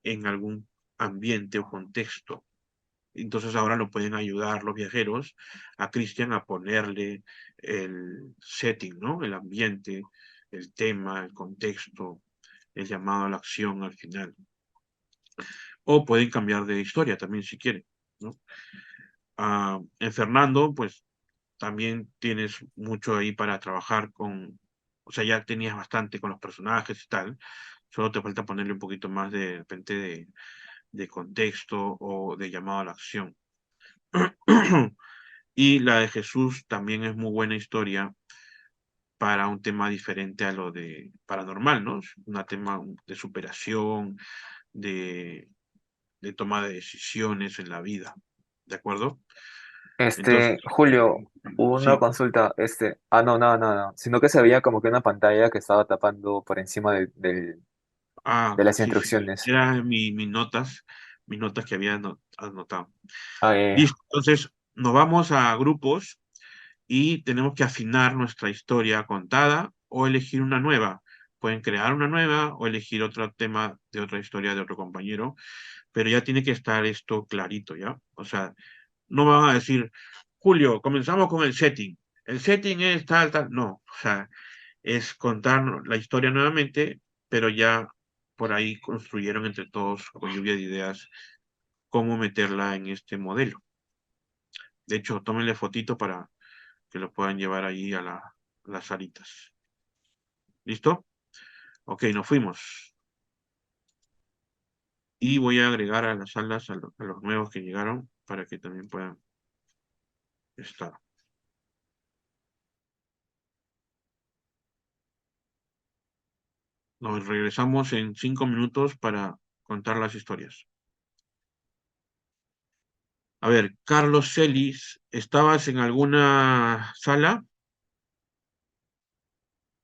en algún ambiente o contexto. Entonces ahora lo pueden ayudar los viajeros a Cristian a ponerle el setting, ¿no? El ambiente, el tema, el contexto, el llamado a la acción al final. O pueden cambiar de historia también si quieren, ¿no? En Fernando, pues también tienes mucho ahí para trabajar con o sea, ya tenías bastante con los personajes y tal, solo te falta ponerle un poquito más de repente de contexto o de llamado a la acción. Y la de Jesús también es muy buena historia para un tema diferente a lo de paranormal, ¿no? Es un tema de superación, de, de toma de decisiones en la vida, ¿de acuerdo? Entonces, Julio, una sí, consulta, no, no, no, no, sino que se veía como que una pantalla que estaba tapando por encima de las sí, sí, sí, instrucciones. eran mis notas que había anotado. Ah, Listo, entonces nos vamos a grupos y tenemos que afinar nuestra historia contada o elegir una nueva. Pueden crear una nueva o elegir otro tema de otra historia de otro compañero, pero ya tiene que estar esto clarito, ¿ya? O sea, no me van a decir, Julio, comenzamos con el setting. El setting es tal, tal. No, o sea, es contar la historia nuevamente, pero ya por ahí construyeron entre todos, con lluvia de ideas, cómo meterla en este modelo. De hecho, tómenle fotito para que lo puedan llevar ahí a las salitas. ¿Listo? Ok, nos fuimos. Y voy a agregar a las salas a los nuevos que llegaron para que también puedan estar. Nos regresamos en 5 minutos para contar las historias. A ver, Carlos Celis, ¿estabas en alguna sala?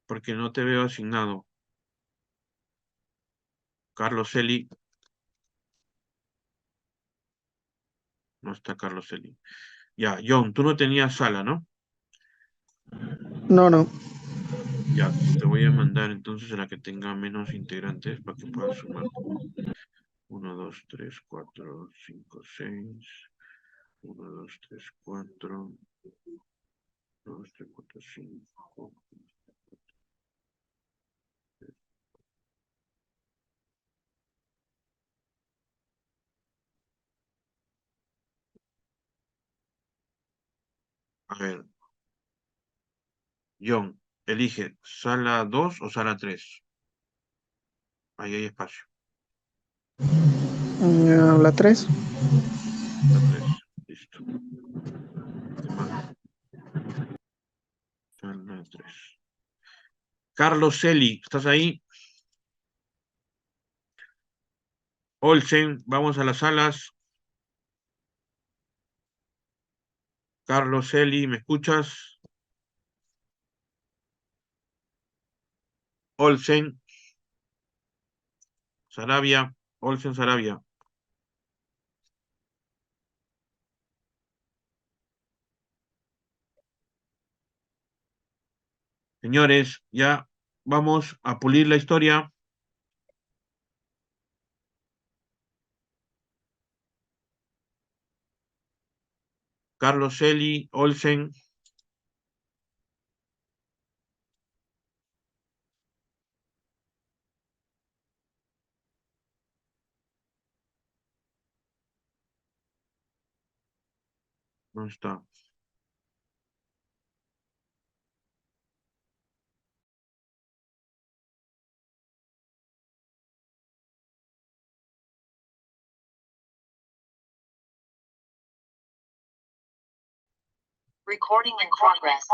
Porque no te veo asignado. Carlos Celi, no está Carlos Celi. Ya, John, tú no tenías sala, ¿no? No, no. Ya, te voy a mandar entonces a la que tenga menos integrantes para que puedas sumar. 1, 2, 3, 4, 5, 6. 1, 2, 3, 4. 2, 3, 4, 5. A ver, John, elige sala 2 o sala 3. Ahí hay espacio. La 3. La 3. Listo. Te mando. Sala 3. Carlos Celi, ¿estás ahí? Olsen, vamos a las salas. Carlos Celi, ¿me escuchas? Olsen, Sarabia, Olsen Sarabia. Señores, ya vamos a pulir la historia. Carlos Celi, Olsen. ¿Dónde está? Recording in progress.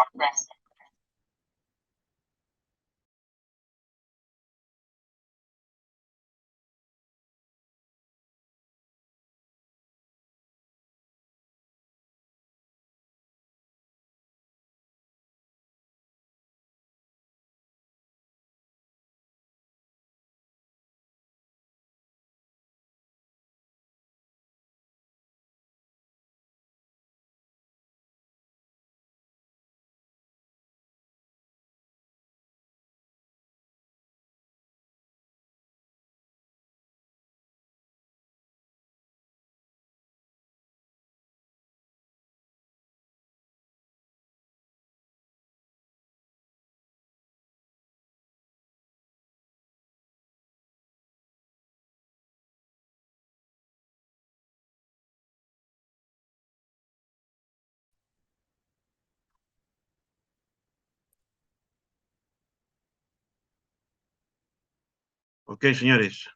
Ok, señores.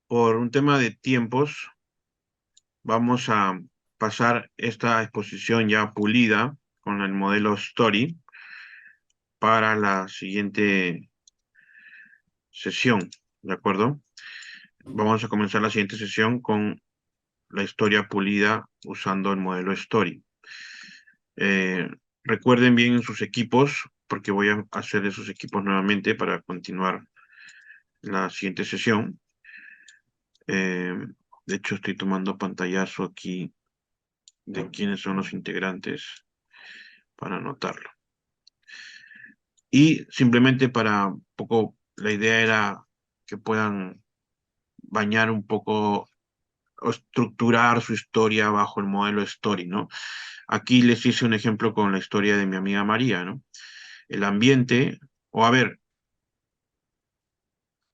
Por un tema de tiempos, vamos a pasar esta exposición ya pulida con el modelo Story para la siguiente sesión, ¿de acuerdo? Vamos a comenzar la siguiente sesión con la historia pulida usando el modelo Story. Recuerden bien sus equipos, porque voy a hacer esos equipos nuevamente para continuar la siguiente sesión. De hecho, estoy tomando pantallazo aquí de quiénes son los integrantes para anotarlo. Y simplemente para un poco, la idea era que puedan bañar un poco o estructurar su historia bajo el modelo Story, ¿no? Aquí les hice un ejemplo con la historia de mi amiga María, ¿no? El ambiente, o a ver,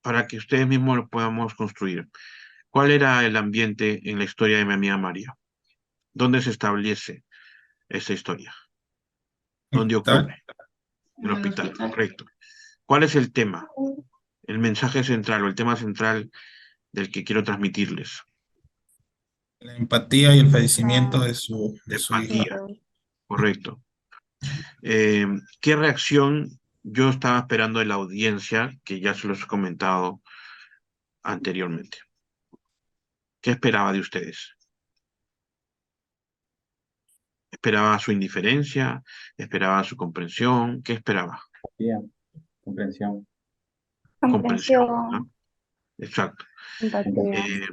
para que ustedes mismos lo podamos construir. ¿Cuál era el ambiente en la historia de mi amiga María? ¿Dónde se establece esa historia? ¿Dónde ocurre? En el hospital, correcto. ¿Cuál es el tema? El mensaje central o el tema central del que quiero transmitirles. La empatía y el fallecimiento de su hijo. Empatía, correcto. ¿Qué reacción yo estaba esperando de la audiencia, que ya se los he comentado anteriormente? ¿Qué esperaba de ustedes? ¿Esperaba su indiferencia? ¿Esperaba su comprensión? ¿Qué esperaba? Bien, comprensión. Comprensión, ¿no? Exacto. Eh,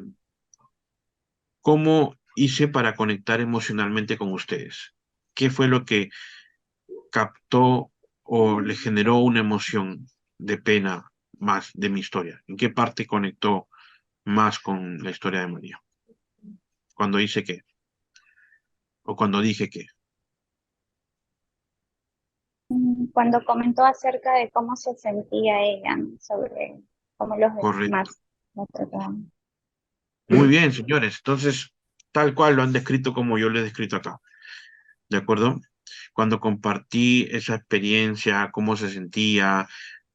¿Cómo hice para conectar emocionalmente con ustedes? ¿Qué fue lo que captó o le generó una emoción de pena más de mi historia? ¿En qué parte conectó más con la historia de María? ¿Cuando hice qué? ¿O cuando dije qué? Cuando comentó acerca de cómo se sentía ella, ¿no? Sobre cómo los Correcto. demás la trataban. Muy bien, señores. Entonces, tal cual lo han descrito como yo lo he descrito acá. ¿De acuerdo? Cuando compartí esa experiencia, cómo se sentía,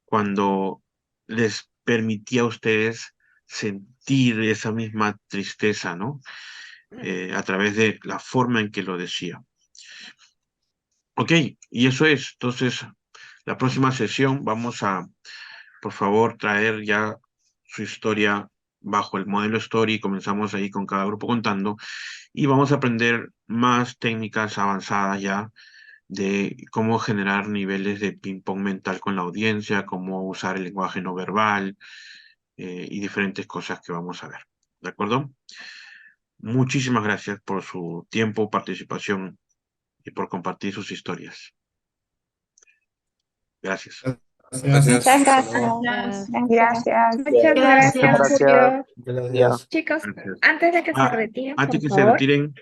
cuando les permitía a ustedes sentir esa misma tristeza, ¿no? A través de la forma en que lo decía. Ok, y eso es. Entonces, la próxima sesión vamos a, por favor, traer ya su historia bajo el modelo Story. Comenzamos ahí con cada grupo contando y vamos a aprender más técnicas avanzadas ya de cómo generar niveles de ping-pong mental con la audiencia, cómo usar el lenguaje no verbal y diferentes cosas que vamos a ver. ¿De acuerdo? Muchísimas gracias por su tiempo, participación y por compartir sus historias. Gracias. Gracias. Muchas Gracias. gracias. Muchas gracias, Julio. Gracias. Chicos, Gracias. antes de que se Ah, retiren, antes por que se favor, retiren,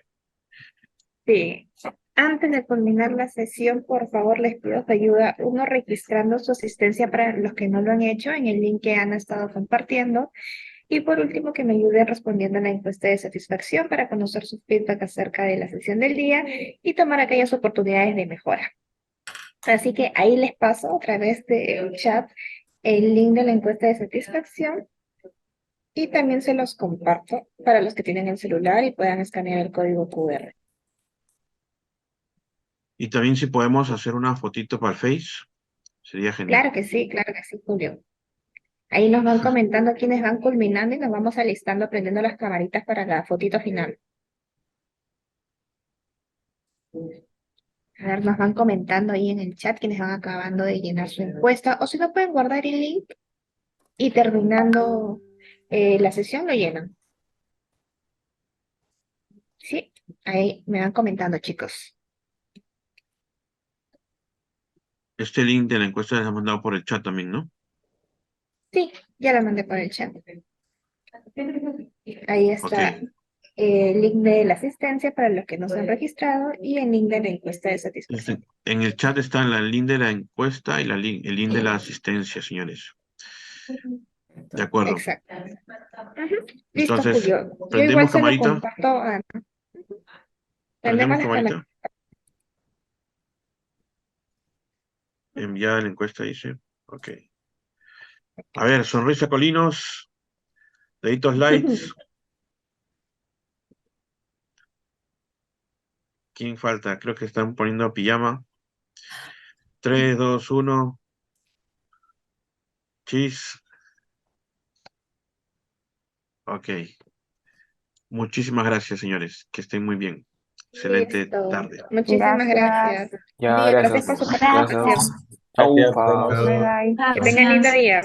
sí, antes de culminar la sesión, por favor, les pido su ayuda, uno registrando su asistencia para los que no lo han hecho en el link que han estado compartiendo. Y por último, que me ayuden respondiendo a la encuesta de satisfacción para conocer su feedback acerca de la sesión del día y tomar aquellas oportunidades de mejora. Así que ahí les paso a través del chat el link de la encuesta de satisfacción y también se los comparto para los que tienen el celular y puedan escanear el código QR. y también si podemos hacer una fotito para el Face, sería genial. Claro que sí, Julio. Ahí nos van comentando quiénes van culminando y nos vamos alistando, prendiendo las camaritas para la fotito final. A ver, nos van comentando ahí en el chat quienes van acabando de llenar su encuesta, o si no pueden guardar el link y terminando la sesión lo llenan. Sí, ahí me van comentando, chicos. Este link de la encuesta les ha mandado por el chat también, ¿no? Sí, ya lo mandé por el chat. Ahí Ok. está el link de la asistencia para los que no se han registrado y el link de la encuesta de satisfacción. En el chat está el link de la encuesta y el link de la asistencia, señores. De acuerdo. Exacto. Listo, Entonces, Julio. Yo igual ¿prendemos se lo camarita? comparto a Ana. ¿Prendemos Prendemos las camarita? cámaras. Enviada la encuesta, dice. Ok. A ver, sonrisa colinos, deditos lights. ¿Quién falta? Creo que están poniendo pijama. 3, 2, 1. Cheese. Ok. Muchísimas gracias, señores. Que estén muy bien. Excelente Listo. tarde. Muchísimas gracias. Ya, Díaz, gracias gracias. por su Gracias. participación. Chau, Gracias, paz. nos vemos. Bye bye. Que tengan lindo día.